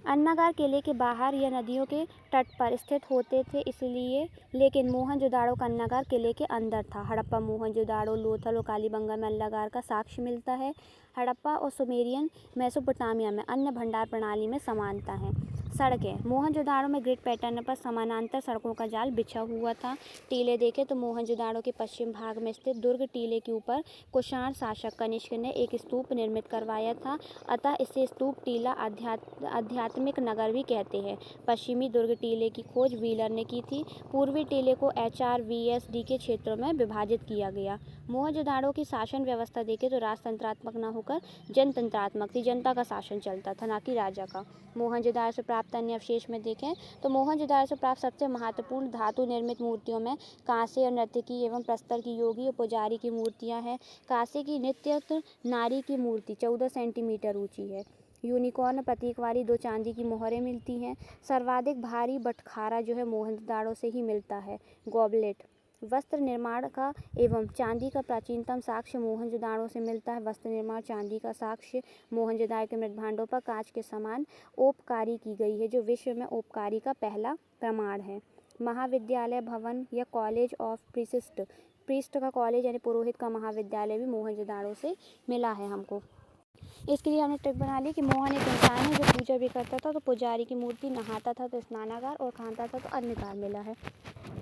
अन्नागार किले के बाहर या नदियों के तट पर स्थित होते थे इसलिए, लेकिन मोहनजोदाड़ो का अन्नागार किले के अंदर था। हड़प्पा मोहनजोदाड़ो लोथल और कालीबंगा में अन्नागार का साक्ष्य मिलता है। हड़प्पा और सुमेरियन मेसोपोटामिया में अन्न भंडार प्रणाली में समानता है। सड़कें मोहनजोदाड़ो में ग्रिड पैटर्न पर समानांतर सड़कों का जाल बिछा हुआ था। टीले देखें तो मोहनजोदाड़ो के पश्चिम भाग में स्थित दुर्ग टीले के ऊपर कुषाण शासक कनिष्क ने एक स्तूप निर्मित करवाया था, अतः इसे स्तूप टीला आध्यात्मिक नगर भी कहते हैं। पश्चिमी दुर्ग टीले की खोज व्हीलर ने की थी। पूर्वी टीले को HRVSD के क्षेत्रों में विभाजित किया गया। मोहनजोदाड़ो की शासन व्यवस्था देखें तो राजतंत्रात्मक न होकर जनतंत्रात्मक थी। जनता का शासन चलता था, ना कि राजा का। मोहनजोदाड़ो से प्राप्त अन्य अवशेष में देखें तो मोहनजोदाड़ो से प्राप्त सबसे महत्वपूर्ण धातु निर्मित मूर्तियों में कांसे और नर्तकी एवं प्रस्तर की योगी और पुजारी की मूर्तियां हैं। कांसे की नृत्य नारी की मूर्ति 14 सेंटीमीटर ऊंची है। यूनिकॉर्न प्रतीक वाली 2 चांदी की मोहरें मिलती हैं। सर्वाधिक भारी बटखारा जो है मोहनजोदाड़ो से ही मिलता है। गॉबलेट वस्त्र निर्माण का एवं चांदी का प्राचीनतम साक्ष्य मोहनजोदाड़ो से मिलता है। वस्त्र निर्माण चांदी का साक्ष्य मोहनजोदाड़ो के मृदभांडों पर कांच के समान ओपकारी की गई है, जो विश्व में ओपकारी का पहला प्रमाण है। महाविद्यालय भवन या कॉलेज ऑफ प्रीस्ट का कॉलेज यानी पुरोहित का महाविद्यालय भी मोहनजोदाड़ो से मिला है हमको। इसके लिए हमने ट्रिक बना ली कि मोहन एक इंसान है जो पूजा भी करता था तो पुजारी की मूर्ति, नहाता था तो स्नानागार, और खाता था तो अन्नगार मिला है।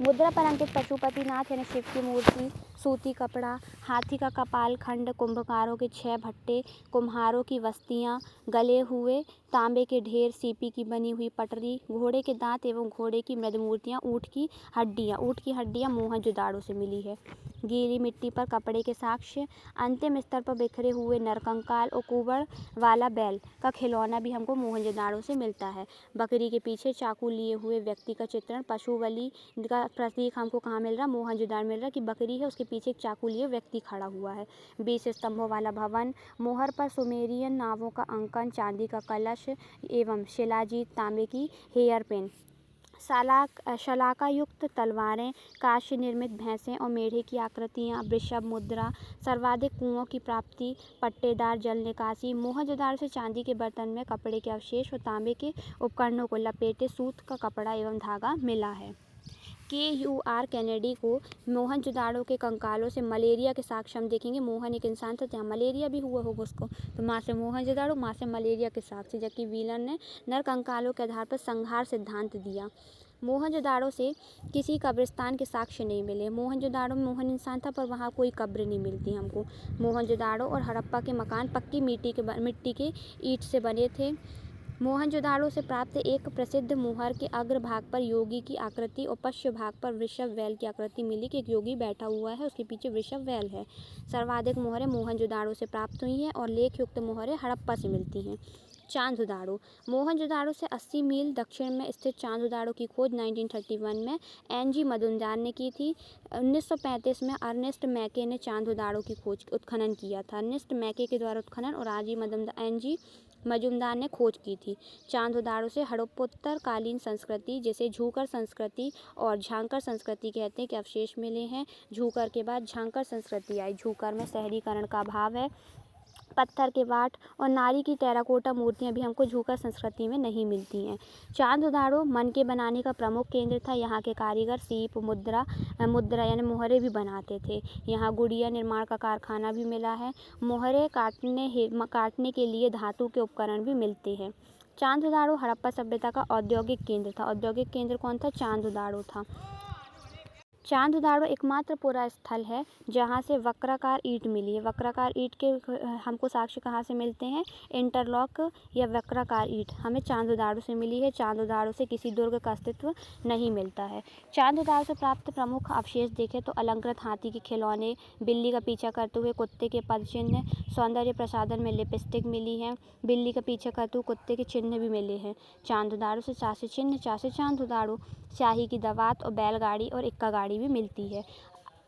मुद्रा पर अंकित पशुपतिनाथ यानी शिव की मूर्ति, सूती कपड़ा, हाथी का कपाल खंड, कुंभकारों के 6 भट्टे, कुम्हारों की वस्तियाँ, गले हुए तांबे के ढेर, सीपी की बनी हुई पटरी, घोड़े के दांत एवं घोड़े की मृद मूर्तियाँ, ऊँट की हड्डियाँ मोहनजोदाड़ो से मिली है। गीली मिट्टी पर कपड़े के साक्ष्य, अंतिम स्तर पर बिखरे हुए नरकंकाल और कुबड़ वाला बैल का खिलौना भी हमको मोहनजोदाड़ो से मिलता है। बकरी के पीछे चाकू लिए हुए व्यक्ति का चित्रण, पशु बलि का प्रतीक हमको कहाँ मिल रहा, मोहनजोदाड़ो मिल रहा कि बकरी है, उसके पीछे एक चाकू लिए व्यक्ति खड़ा हुआ है। 20 स्तंभों वाला भवन, मोहर पर सुमेरियन नावों का अंकन, चांदी का कलश एवं शिलाजीत, तांबे की हेयर पेन, शलाकायुक्त तलवारें, कांस्य निर्मित भैंसें और मेढ़े की आकृतियाँ, वृषभ मुद्रा, सर्वाधिक कुओं की प्राप्ति, पट्टेदार जल निकासी। मोहनजोदाड़ो से चांदी के बर्तन में कपड़े के अवशेष और तांबे के उपकरणों को लपेटे सूत का कपड़ा एवं धागा मिला है। KUR कैनेडी को मोहनजोदाड़ो के कंकालों से मलेरिया के साक्ष्य हम देखेंगे। मोहन एक इंसान था, जहाँ मलेरिया भी हुआ होगा उसको, तो माँ से मोहनजोदाड़ो, माँ से मलेरिया के साक्ष्य, जबकि व्हीलर ने नर कंकालों के आधार पर संहार सिद्धांत दिया। मोहनजोदाड़ो से किसी कब्रिस्तान के साक्ष्य नहीं मिले। मोहनजोदाड़ो में मोहन इंसान था पर वहाँ कोई कब्र नहीं मिलती हमको। मोहनजोदाड़ो और हड़प्पा के मकान पक्की मिट्टी के ईंट से बने थे। मोहनजोदाड़ो से प्राप्त एक प्रसिद्ध मोहर के अग्र भाग पर योगी की आकृति और पश्च भाग पर वृषभ वैल की आकृति मिली कि एक योगी बैठा हुआ है, उसके पीछे वृषभ वैल है। सर्वाधिक मोहरें मोहनजोदाड़ो से प्राप्त हुई हैं और लेख युक्त मोहरें हड़प्पा से मिलती हैं। चांदुदाड़ो मोहनजोदाड़ो से 80 मील दक्षिण में स्थित चांदुदाड़ो की खोज 1931 में NG मजुमदार ने की थी। 1935 में अर्नेस्ट मैके ने चांदुदाड़ो की उत्खनन किया था। अर्नेस्ट मैके के द्वारा उत्खनन और NG मजुमदार ने खोज की थी। चांदुदाड़ो से हड़प्पोत्तर कालीन संस्कृति, जिसे झूकर संस्कृति और झांकर संस्कृति कहते हैं, के अवशेष मिले हैं। झूकर के बाद झांकर संस्कृति आई। झूकर में शहरीकरण का अभाव है। पत्थर के वाट और नारी की टेराकोटा मूर्तियां भी हमको झूकर संस्कृति में नहीं मिलती हैं। चांदुदाड़ो मन के बनाने का प्रमुख केंद्र था। यहाँ के कारीगर सीप, मुद्रा यानी मोहरे भी बनाते थे। यहाँ गुड़िया निर्माण का कारखाना भी मिला है। मोहरे काटने के लिए धातु के उपकरण भी मिलते हैं। चांदुदाड़ो हड़प्पा सभ्यता का औद्योगिक केंद्र था। औद्योगिक केंद्र कौन था? चांदुदाड़ो था। चांदुदाड़ो एकमात्र पुरा स्थल है जहाँ से वक्राकार ईंट मिली है। वक्राकार ईंट के हमको साक्ष्य कहाँ से मिलते हैं? इंटरलॉक या वक्राकार ईंट हमें चांदुदाड़ो से मिली है। चांदुदाड़ो से किसी दुर्ग का अस्तित्व नहीं मिलता है। चांदुदाड़ो से प्राप्त प्रमुख अवशेष देखें तो अलंकृत हाथी के खिलौने, बिल्ली का पीछा करते हुए कुत्ते के पदचिन्ह, सौंदर्य प्रसाधन में लिपस्टिक मिली है। बिल्ली का पीछा करते हुए कुत्ते के चिन्ह भी मिले हैं। चांदुदाड़ो से चासे चिन्ह, चासे चांदुदाड़ो, शाही की दवात और बैलगाड़ी और इक्का गाड़ी भी मिलती है।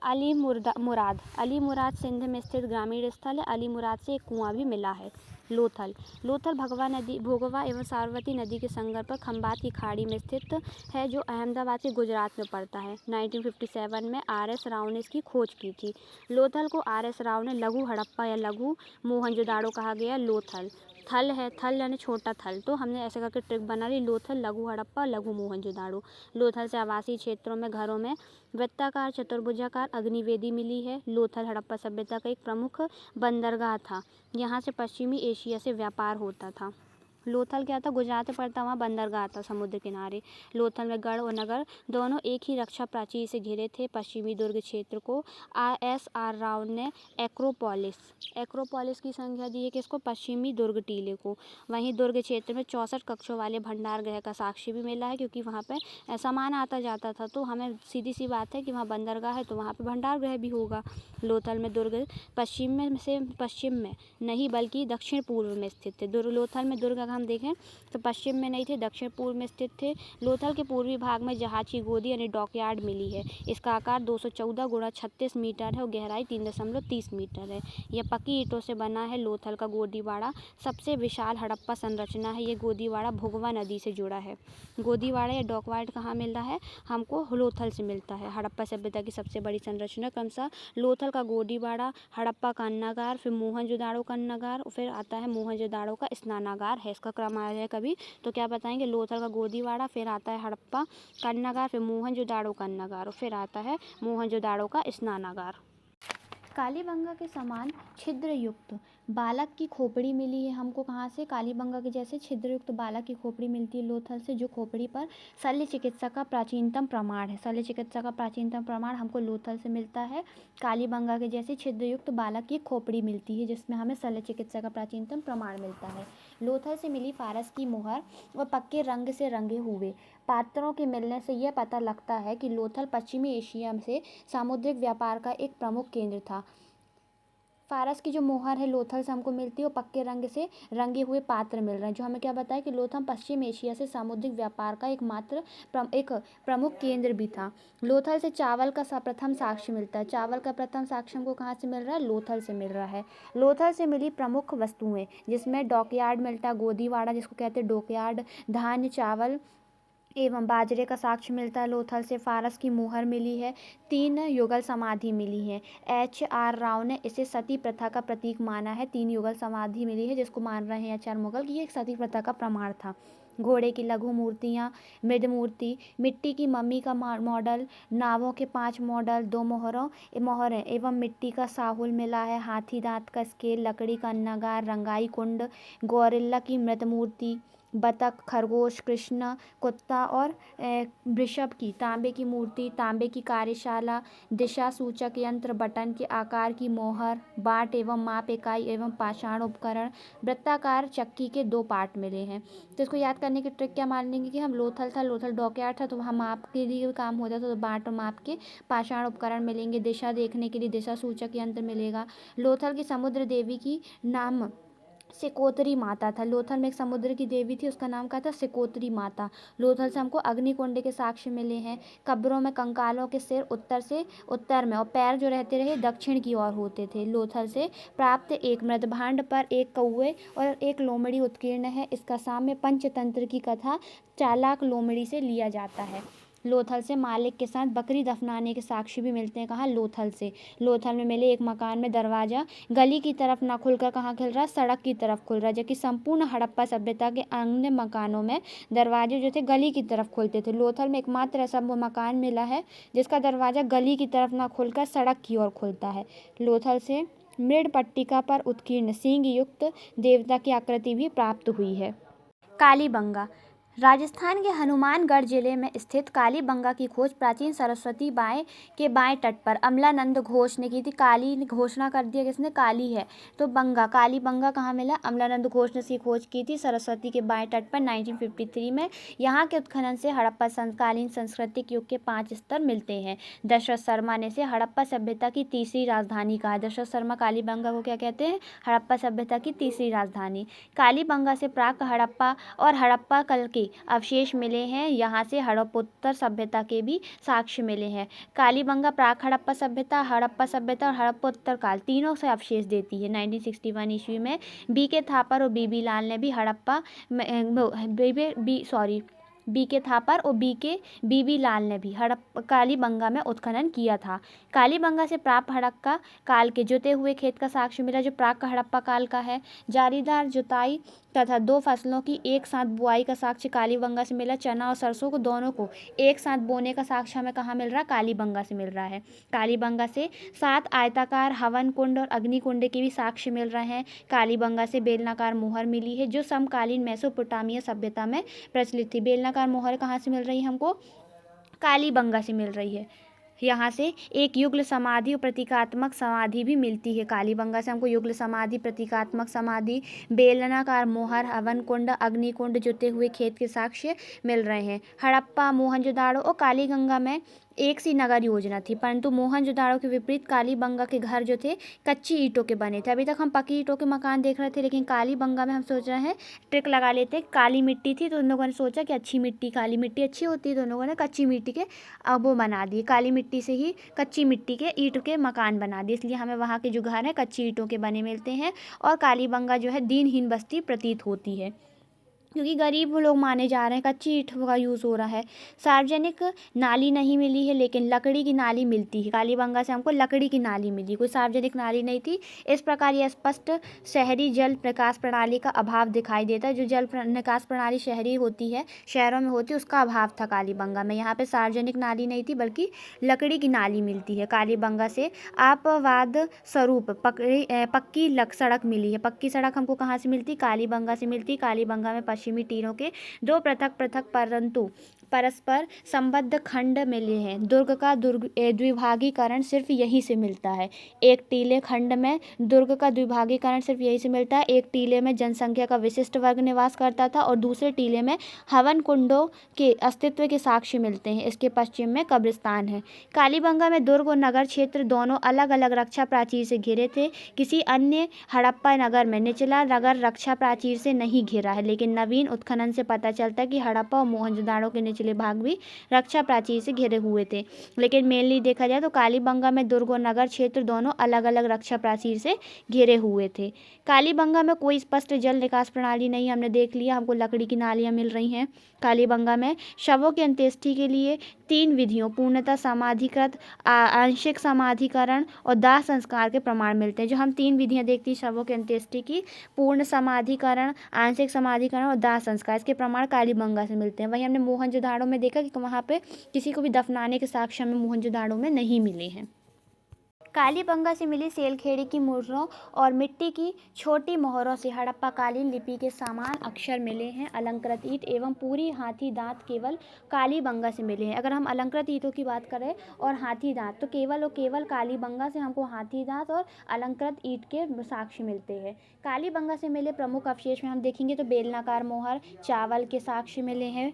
अली मुराद सिंध में स्थित ग्रामीण स्थल है। अली मुराद से एक कुआं भी मिला है। लोथल भोगवा एवं साबरमती नदी के संगम पर खंबात की खाड़ी में स्थित है, जो अहमदाबाद के गुजरात में पड़ता है। 1957 में RS राव ने इसकी खोज की थी। लोथल को RS राव ने लघु हड़प्पा या लघु मोहनजोदाड़ो कहा गया। लोथल थल है, थल यानी छोटा थल, तो हमने ऐसे करके ट्रिक बना ली। लोथल, लघु हड़प्पा, लघु मोहनजोदाड़ो। लोथल से आवासीय क्षेत्रों में घरों में वृत्ताकार चतुर्भुजाकार अग्निवेदी मिली है। लोथल हड़प्पा सभ्यता का एक प्रमुख बंदरगाह था। यहाँ से पश्चिमी एशिया से व्यापार होता था। लोथल क्या था? गुजरात में पड़ता, वहाँ बंदरगाह था समुद्र किनारे। लोथल में गढ़ और नगर दोनों एक ही रक्षा प्राचीर से घिरे थे। पश्चिमी दुर्ग क्षेत्र को SR राव ने एक्रोपोलिस की संख्या दी है किसको? पश्चिमी दुर्ग टीले को। वहीं दुर्ग क्षेत्र में 64 कक्षों वाले भंडार गृह का साक्ष्य भी मिला है, क्योंकि वहाँ पे सामान आता जाता था, तो हमें सीधी सी बात है कि वहाँ बंदरगाह है तो वहाँ पे भंडार गृह भी होगा। लोथल में दुर्ग पश्चिम में नहीं बल्कि दक्षिण पूर्व में स्थित है। लोथल में दुर्ग हम देखें तो पश्चिम में नहीं थे, दक्षिण पूर्व में स्थित थे। लोथल के पूर्वी भाग में जहाज की गोदी यानी डॉकयार्ड मिली है। इसका आकार 214 गुणा 36 मीटर है और गहराई 3.30 मीटर है। यह पक्की ईंटों से बना है। लोथल का गोदीवाड़ा सबसे विशाल हड़प्पा संरचना है। ये गोदीवाड़ा भुगवा नदी से जुड़ा है। गोदीवाड़ा या डॉकयार्ड कहाँ मिल रहा है हमको? लोथल से मिलता है। हड़प्पा सभ्यता की सबसे बड़ी संरचना कौन सा? लोथल का गोदीवाड़ा, हड़प्पा का अन्नागार, फिर मोहनजोदाड़ो का अन्नागार, फिर आता है मोहनजोदाड़ो का स्नानागार है। इसका क्रम आ जाए कभी तो क्या बताएंगे? लोथल का गोदीवाड़ा, फिर आता है हड़प्पा का अन्नागार, फिर मोहनजोदाड़ो का अन्नागार और फिर आता है मोहनजोदाड़ो का स्नानागार। कालीबंगा के समान छिद्र युक्त बालक की खोपड़ी मिली है हमको। कहाँ से? कालीबंगा के जैसे छिद्र युक्त बालक की खोपड़ी मिलती है लोथल से, जो खोपड़ी पर शल्य चिकित्सा का प्राचीनतम प्रमाण है। शल्य चिकित्सा का प्राचीनतम प्रमाण हमको लोथल से मिलता है। कालीबंगा के जैसे छिद्र युक्त बालक की खोपड़ी मिलती है जिसमें हमें शल्य चिकित्सा का प्राचीनतम प्रमाण मिलता है। लोथल से मिली फारस की मोहर और पक्के रंग से रंगे हुए पात्रों के मिलने से यह पता लगता है कि लोथल पश्चिमी एशिया से सामुद्रिक व्यापार का एक प्रमुख केंद्र था। फारस की जो मोहर है लोथल से हमको मिलती है और पक्के रंग से रंगे हुए पात्र मिल रहे हैं, जो हमें क्या बताया कि लोथल पश्चिम एशिया से सामुद्रिक व्यापार का एक प्रमुख केंद्र भी था। लोथल से चावल का प्रथम साक्ष्य मिलता है। चावल का प्रथम साक्ष्य हमको कहाँ से मिल रहा है? लोथल से मिल रहा है। लोथल से मिली प्रमुख वस्तुएं जिसमें डॉकयार्ड मिलता है, गोदीवाड़ा जिसको कहते हैं डॉकयार्ड, धान्य, चावल एवं बाजरे का साक्ष्य मिलता है। लोथल से फारस की मोहर मिली है। 3 युगल समाधि मिली है। HR राव ने इसे सती प्रथा का प्रतीक माना है। 3 युगल समाधि मिली है जिसको मान रहे हैं HR मुगल कि ये एक सती प्रथा का प्रमाण था। घोड़े की लघु मूर्तियाँ, मृद मूर्ति, मिट्टी की मम्मी का मॉडल, नावों के 5 मॉडल, 2 मोहरें एवं मिट्टी का साहुल मिला है। हाथी दांत का स्केल, लकड़ी का अन्नागार, रंगाई कुंड, गौरिल्ला की मृत मूर्ति, बतख, खरगोश, कृष्ण, कुत्ता और वृषभ की तांबे की मूर्ति, तांबे की कार्यशाला, दिशा सूचक यंत्र, बटन के आकार की मोहर, बाट एवं माप इकाई एवं पाषाण उपकरण, वृत्ताकार चक्की के 2 पार्ट मिले हैं। तो इसको याद करने की ट्रिक क्या मान लेंगे कि हम लोथल डॉकयार्ड था तो वहाँ माप के लिए काम होता था, तो बाट और माप के पाषाण उपकरण मिलेंगे। दिशा देखने के लिए दिशा सूचक यंत्र मिलेगा। लोथल की समुद्र देवी की नाम सिकोतरी माता था। लोथल में एक समुद्र की देवी थी, उसका नाम क्या था? सिकोतरी माता। लोथल से हमको अग्निकुंड के साक्ष्य मिले हैं। कब्रों में कंकालों के सिर उत्तर में और पैर जो रहते रहे दक्षिण की ओर होते थे। लोथल से प्राप्त एक मृदभांड पर एक कौवे और एक लोमड़ी उत्कीर्ण है। इसका साम्य पंचतंत्र की कथा चालाक लोमड़ी से लिया जाता है। लोथल से मालिक के साथ बकरी दफनाने के साक्ष्य भी मिलते हैं। कहाँ? लोथल से। लोथल में मिले एक मकान में दरवाजा गली की तरफ ना खुलकर कहाँ खुल रहा है? सड़क की तरफ खुल रहा है, जबकि संपूर्ण हड़प्पा सभ्यता के अन्य मकानों में दरवाजे जो थे गली की तरफ खुलते थे। लोथल में एकमात्र ऐसा मकान मिला है जिसका दरवाजा गली की तरफ ना खुलकर सड़क की ओर खुलता है। लोथल से मृड पट्टिका पर उत्कीर्ण सींग युक्त देवता की आकृति भी प्राप्त हुई है। कालीबंगा राजस्थान के हनुमानगढ़ जिले में स्थित कालीबंगा की खोज प्राचीन सरस्वती के बाएं तट पर अमलानंद घोष ने की थी। काली ने घोषणा कर दिया किसने? काली है तो बंगा, कालीबंगा कहाँ मिला? अमलानंद घोष ने इसकी खोज की थी सरस्वती के बाएं तट पर 1953 में। यहाँ के उत्खनन से हड़प्पा कालीन सांस्कृतिक युग के 5 स्तर मिलते हैं। दशरथ शर्मा ने इसे हड़प्पा सभ्यता की तीसरी राजधानी कहा। दशरथ शर्मा कालीबंगा को क्या कहते हैं? हड़प्पा सभ्यता की तीसरी राजधानी। कालीबंगा से प्राक हड़प्पा और हड़प्पा कल के अवशेष मिले हैं। यहाँ से हड़प्पोत्तर सभ्यता के भी साक्ष्य मिले हैं। कालीबंगा प्राक हड़प्पा सभ्यता और हड़प्पोत्तर काल तीनों से अवशेष देती है। 1961 ईस्वी में BK थापर और BB लाल ने भी BK थापर और BB लाल ने भी कालीबंगा में उत्खनन किया था। कालीबंगा से प्राप्त हड़प्पा काल के जुते हुए खेत का साक्ष्य मिला जो प्राक हड़प्पा काल का है। जारीदार जुताई तथा 2 फसलों की एक साथ बुआई का साक्ष्य कालीबंगा से मिला। चना और सरसों को दोनों को एक साथ बोने का साक्ष्य हमें कहाँ मिल रहा है? कालीबंगा से मिल रहा है। कालीबंगा से 7 आयताकार हवन कुंड और अग्निकुंड के भी साक्ष्य मिल रहे हैं। कालीबंगा से बेलनाकार मोहर मिली है जो समकालीन मेसोपोटामिया सभ्यता में प्रचलित थी। बेलनाकार मोहर कहाँ से मिल रही है हमको? कालीबंगा से मिल रही है। यहाँ से एक युगल समाधि और प्रतीकात्मक समाधि भी मिलती है। कालीबंगा से हमको युगल समाधि, प्रतीकात्मक समाधि, बेलनाकार मोहर, हवन कुंड, अग्निकुंड, जुते हुए खेत के साक्ष्य मिल रहे हैं। हड़प्पा, मोहनजोदाड़ो और कालीगंगा में एक सी नगर योजना थी, परंतु मोहनजोदाड़ो के विपरीत कालीबंगा के घर जो थे कच्ची ईंटों के बने थे। अभी तक हम पक्की ईंटों के मकान देख रहे थे, लेकिन कालीबंगा में हम सोच रहे हैं ट्रिक लगा लेते हैं। काली मिट्टी थी तो उन लोगों ने सोचा कि अच्छी मिट्टी, काली मिट्टी अच्छी होती है, तो उन लोगों ने कच्ची मिट्टी के वो बना दिए, काली मिट्टी से ही कच्ची मिट्टी के ईंट के मकान बना दिए। इसलिए हमें वहाँ के जो घर हैं कच्ची ईंटों के बने मिलते हैं और कालीबंगा जो है दीनहीन बस्ती प्रतीत होती है, क्योंकि गरीब लोग माने जा रहे हैं, कच्ची ईंट का यूज़ हो रहा है। सार्वजनिक नाली नहीं मिली है, लेकिन लकड़ी की नाली मिलती है। कालीबंगा से हमको लकड़ी की नाली मिली, कोई सार्वजनिक नाली नहीं थी। इस प्रकार यह स्पष्ट शहरी जल निकास प्रणाली का अभाव दिखाई देता है। जो जल निकास प्रणाली शहरी होती है, शहरों में होती है, उसका अभाव था कालीबंगा में। यहाँ पे सार्वजनिक नाली नहीं थी, बल्कि लकड़ी की नाली मिलती है। कालीबंगा से अपवाद स्वरूप पक्की सड़क मिली है। पक्की सड़क हमको कहाँ से मिलती? कालीबंगा से मिलती। कालीबंगा में पश्चिमी तीरों के दो पृथक पृथक परंतु परस्पर संबद्ध खंड मिले हैं। दुर्ग का द्विभागीकरण सिर्फ यहीं से मिलता है। एक टीले खंड में दुर्ग का द्विभागीकरण सिर्फ यहीं से मिलता है। एक टीले में जनसंख्या का विशिष्ट वर्ग निवास करता था और दूसरे टीले में हवन कुंडों के अस्तित्व के साक्ष्य मिलते हैं। इसके पश्चिम में कब्रिस्तान है। कालीबंगा में दुर्ग और नगर क्षेत्र दोनों अलग अलग रक्षा प्राचीर से घिरे थे। किसी अन्य हड़प्पा नगर में निचला नगर रक्षा प्राचीर से नहीं घिरा है, लेकिन नवीन उत्खनन से पता चलता है कि हड़प्पा और मोहनजोदाड़ो के निचले भाग भी रक्षा प्राचीर से घिरे हुए थे। लेकिन मेनली देखा जाए तो कालीबंगा में दुर्ग और नगर क्षेत्र दोनों अलग अलग रक्षा प्राचीर से घिरे हुए थे। कालीबंगा में कोई स्पष्ट जल निकास प्रणाली नहीं, हमने देख लिया, हमको लकड़ी की नालियाँ मिल रही हैं। कालीबंगा में शवों की अंत्येष्टि के लिए 3 विधियों पूर्णतः समाधिकृत, आंशिक समाधिकरण और दाह संस्कार के प्रमाण मिलते हैं। जो हम 3 विधियां देखती हैं शवों की अंत्येष्टि की, पूर्ण समाधिकरण, आंशिक समाधिकरण और दाह संस्कार, इसके प्रमाण कालीबंगा से मिलते हैं। वहीं हमने मोहनजोदाड़ो में देखा कि वहाँ पे किसी को भी दफनाने के साक्ष्य हमें मोहनजोदाड़ो में नहीं मिले हैं। कालीबंगा से मिली सेलखेड़ी की मुहरों और मिट्टी की छोटी मोहरों से हड़प्पा कालीन लिपि के समान अक्षर मिले हैं। अलंकृत ईंट एवं पूरी हाथी दांत केवल कालीबंगा से मिले हैं। अगर हम अलंकृत ईंटों की बात करें और हाथी दांत, तो केवल और केवल कालीबंगा से हमको हाथी दांत और अलंकृत ईंट के साक्ष्य मिलते हैं। कालीबंगा से मिले प्रमुख अवशेष में हम देखेंगे तो बेलनाकार मोहर, चावल के साक्ष्य मिले हैं।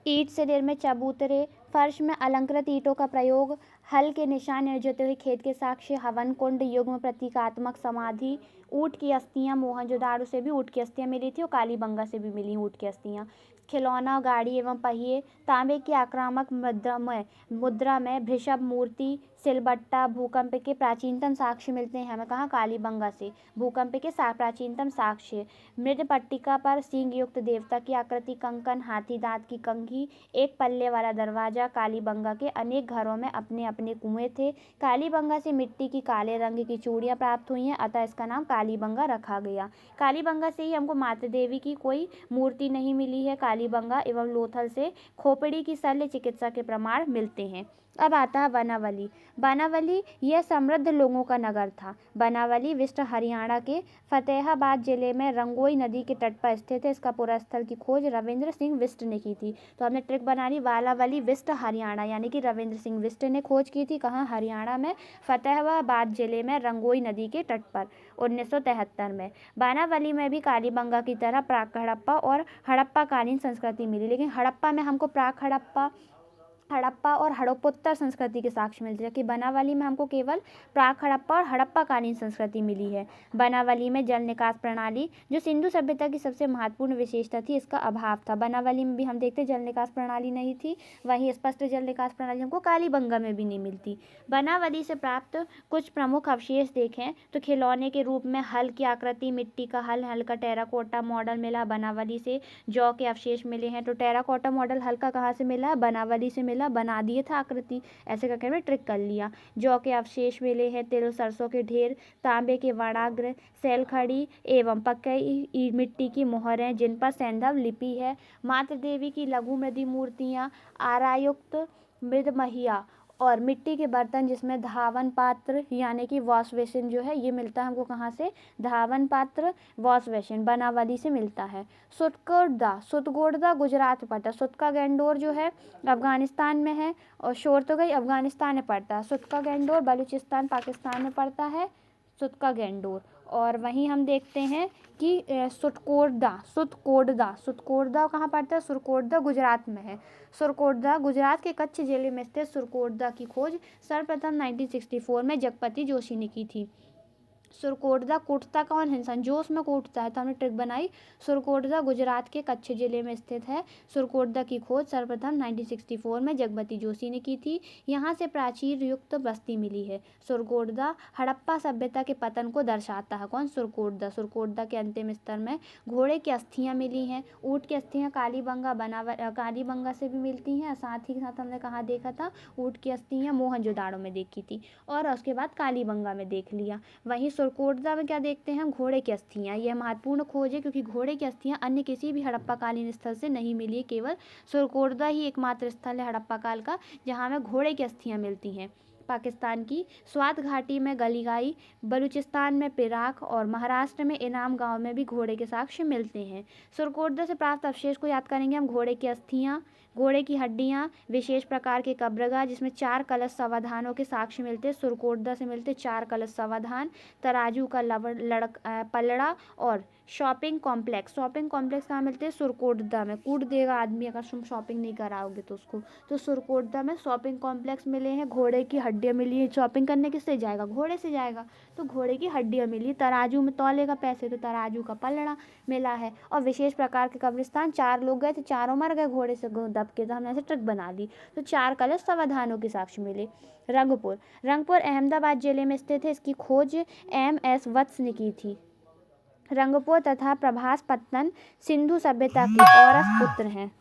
ईंट से निर्मित चबूतरे, फर्श में अलंकृत ईंटों का प्रयोग, हल के निशान निर्जते हुए खेत के साक्ष्य, हवन कुंड, युग्म प्रतीकात्मक समाधि, ऊँट की अस्थियाँ। मोहनजोदाड़ो से भी ऊँट की अस्थियाँ मिली थी और कालीबंगा से भी मिली ऊँट की अस्थियाँ। खिलौना, गाड़ी एवं पहिए, तांबे की आक्रामक मुद्रा में वृषभ मूर्ति, सिलबट्टा, भूकंप के प्राचीनतम साक्ष्य मिलते हैं हमें। कहाँ? कालीबंगा से भूकंप के प्राचीनतम साक्ष्य। मृद पट्टिका पर सींग युक्त देवता की आकृति, कंकन, हाथी दांत की कंघी, एक पल्ले वाला दरवाजा। कालीबंगा के अनेक घरों में अपने अपने कुएं थे। कालीबंगा से मिट्टी की काले रंग की चूड़ियाँ प्राप्त हुई हैं, अतः इसका नाम कालीबंगा रखा गया। कालीबंगा से ही हमको माता देवी की कोई मूर्ति नहीं मिली है। कालीबंगा एवं लोथल से खोपड़ी की शल्य चिकित्सा के प्रमाण मिलते हैं। अब आता है बनावली। बनावली यह समृद्ध लोगों का नगर था। बनावली विस्ट हरियाणा के फतेहाबाद जिले में रंगोई नदी के तट पर स्थित है। इसका पुरास्थल की खोज रविंद्र सिंह बिष्ट ने की थी। तो हमने ट्रिक बना ली, बालावली विस्ट हरियाणा, यानी कि रविंद्र सिंह बिष्ट ने खोज की थी। कहाँ? हरियाणा में फतेहाबाद जिले में रंगोई नदी के तट पर 1973 में। बानावली में भी कालीबंगा की तरह प्राक हड़प्पा और हड़प्पाकालीन संस्कृति मिली, लेकिन हड़प्पा में हमको प्राक हड़प्पा और हड़प्पोत्तर संस्कृति के साक्ष्य मिलते हैं, कि बनावली में हमको केवल प्राक हड़प्पा और हड़प्पाकालीन संस्कृति मिली है। बनावली में जल निकास प्रणाली, जो सिंधु सभ्यता की सबसे महत्वपूर्ण विशेषता थी, इसका अभाव था। बनावली में भी हम देखते जल निकास प्रणाली नहीं थी, वहीं स्पष्ट जल निकास प्रणाली हमको कालीबंगा में भी नहीं मिलती। बनावली से प्राप्त कुछ प्रमुख अवशेष देखें तो खिलौने के रूप में हल की आकृति, मिट्टी का हल का टेराकोटा मॉडल मिला बनावली से। जौ के अवशेष मिले हैं, तो टेराकोटा मॉडल हल का कहाँ से मिला? बनावली से मिला, बना दिए था आकृति, ऐसे करके हमने ट्रिक कर लिया। जौ के अवशेष मिले हैं, तिल सरसों के ढेर, तांबे के वर्णाग्र, सेलखड़ी एवं पक्की मिट्टी की मोहरें जिन पर सैंधव लिपि है। मातृ देवी की लघु मृदी मूर्तियाँ, आरायुक्त मृद महिया और मिट्टी के बर्तन जिसमें धावन पात्र यानी कि वॉश बेसिन जो है, ये मिलता है हमको कहाँ से? धावन पात्र, वॉश बेसिन बनावली से मिलता है। सुतगोड़दा गुजरात में पड़ता है। सुतका गैंडोर जो है अफगानिस्तान में है और शोरतगई अफगानिस्तान में पड़ता है। सुतका गैंडोर बलूचिस्तान पाकिस्तान में पड़ता है। सुतका गैंडोर और वहीं हम देखते हैं कि सुरकोटदा कहाँ पड़ता है? सुरकोटदा गुजरात में है। सुरकोटदा गुजरात के कच्छ जिले में स्थित सुरकोटदा की खोज सर्वप्रथम 1964 में जगपति जोशी ने की थी। सुरकोटदा कूटता कौन है इंसान? जो उसमें कूटता है, तो हमने ट्रिक बनाई। सुरकोटदा गुजरात के कच्छ जिले में स्थित है। सुरकोटदा की खोज सर्वप्रथम 1964 में जगपति जोशी ने की थी। यहाँ से प्राचीर युक्त बस्ती मिली है। सुरकोटदा हड़प्पा सभ्यता के पतन को दर्शाता है। कौन? सुरकोटदा के अंतिम स्तर में घोड़े की अस्थियाँ मिली हैं। ऊँट की अस्थियाँ कालीबंगा से भी मिलती हैं। साथ ही साथ हमने कहाँ देखा था? ऊँट की अस्थियाँ मोहनजोदाड़ो में देखी थी और उसके बाद कालीबंगा में देख लिया। वहीं सुरकोटदा में क्या देखते हैं हम? घोड़े की अस्थियाँ। यह महत्वपूर्ण खोज है क्योंकि घोड़े की अस्थियाँ अन्य किसी भी हड़प्पा कालीन स्थल से नहीं मिली है। केवल सुरकोटदा ही एकमात्र स्थल है हड़प्पा काल का जहाँ हमें घोड़े की अस्थियाँ मिलती हैं। पाकिस्तान की स्वात घाटी में गलीगाई, बलूचिस्तान में पिराक और महाराष्ट्र में इनाम गांव में भी घोड़े के साक्ष्य मिलते हैं। सुरकोटदा से प्राप्त अवशेष को याद करेंगे हम। घोड़े की अस्थियाँ, घोड़े की हड्डियाँ, विशेष प्रकार के कब्रगाह जिसमें 4 कलश समाधानों के साक्ष्य मिलते हैं। सुरकोटदा से मिलते 4 कलश समाधान, तराजू का पलड़ा और शॉपिंग कॉम्प्लेक्स कहाँ मिलते हैं? सुरकोटदा में। कूट देगा आदमी अगर तुम शॉपिंग नहीं कराओगे तो उसको। तो सुरकोटदा में शॉपिंग कॉम्प्लेक्स मिले हैं। घोड़े की हड्डियाँ मिली हैं। शॉपिंग करने किससे जाएगा? घोड़े से जाएगा, तो घोड़े की हड्डियाँ मिली। तराजू में तौलेगा पैसे, तो तराजू का पलड़ा मिला है। और विशेष प्रकार के कब्रिस्तान, 4 लोग गए थे, चारों मर गए घोड़े से दब के, तो हमने ऐसे ट्रिक बना ली। तो 4 कलश समाधानों के साक्ष्य मिले। रंगपुर अहमदाबाद जिले में स्थित है। इसकी खोज MS वत्स ने की थी। रंगपुर तथा प्रभासपत्तन सिंधु सभ्यता के औरस पुत्र हैं।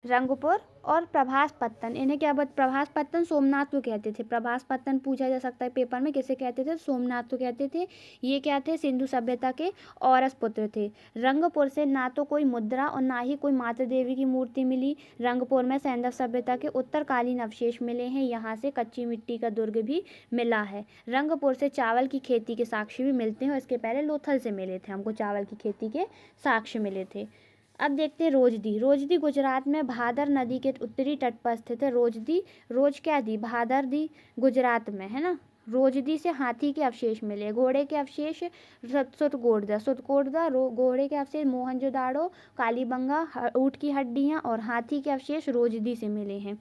रंगपुर और प्रभासपत्तन, इन्हें क्या प्रभासपत्तन सोमनाथ को कहते थे। प्रभासपत्तन पूछा जा सकता है पेपर में, किसे कहते थे? सोमनाथ को कहते थे। ये क्या थे? सिंधु सभ्यता के औरस पुत्र थे। रंगपुर से ना तो कोई मुद्रा और ना ही कोई मातृ देवी की मूर्ति मिली। रंगपुर में सैंधव सभ्यता के उत्तरकालीन अवशेष मिले हैं। यहाँ से कच्ची मिट्टी का दुर्ग भी मिला है। रंगपुर से चावल की खेती के साक्ष्य भी मिलते हैं और इसके पहले लोथल से मिले थे, हमको चावल की खेती के साक्ष्य मिले थे। अब देखते हैं रोजदी गुजरात में भादर नदी के उत्तरी तट पर स्थित है। रोज क्या दी? भादर दी, गुजरात में है ना। रोजदी से हाथी के अवशेष मिले। घोड़े के अवशेष सुरकोटदा, घोड़े के अवशेष मोहनजोदाड़ो, कालीबंगा, ऊँट की हड्डियाँ और हाथी के अवशेष रोजदी से मिले हैं।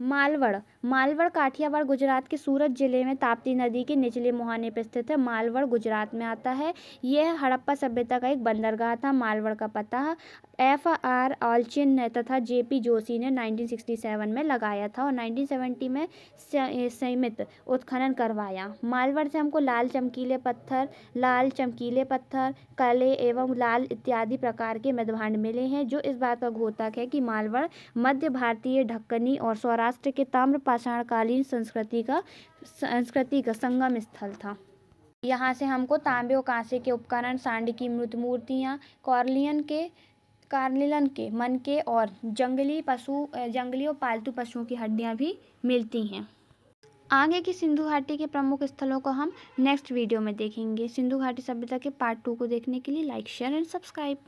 मालवड़ काठियावाड़ गुजरात के सूरत जिले में ताप्ती नदी के निचले मुहाने पर स्थित है। मालवड़ गुजरात में आता है। यह हड़प्पा सभ्यता का एक बंदरगाह था। मालवड़ का पता FR ऑल्चिन तथा JP जोशी ने 1967 में लगाया था और 1970 में सीमित उत्खनन करवाया। मालवड़ से हमको लाल चमकीले पत्थर, काले एवं लाल इत्यादि प्रकार के मृदभांड मिले हैं, जो इस बात का घोतक है कि मालवड़ मध्य भारतीय, ढक्कनी और सौराष्ट्र के ताम्रपाषाणकालीन संस्कृति का संगम स्थल था। यहाँ से हमको तांबे और कांसे के उपकरण, सांड की मृत मूर्तियाँ, कार्निलन के मनके और जंगली और पालतू पशुओं की हड्डियाँ भी मिलती हैं। आगे की सिंधु घाटी के प्रमुख स्थलों को हम नेक्स्ट वीडियो में देखेंगे। सिंधु घाटी सभ्यता के पार्ट 2 को देखने के लिए लाइक, शेयर एंड सब्सक्राइब।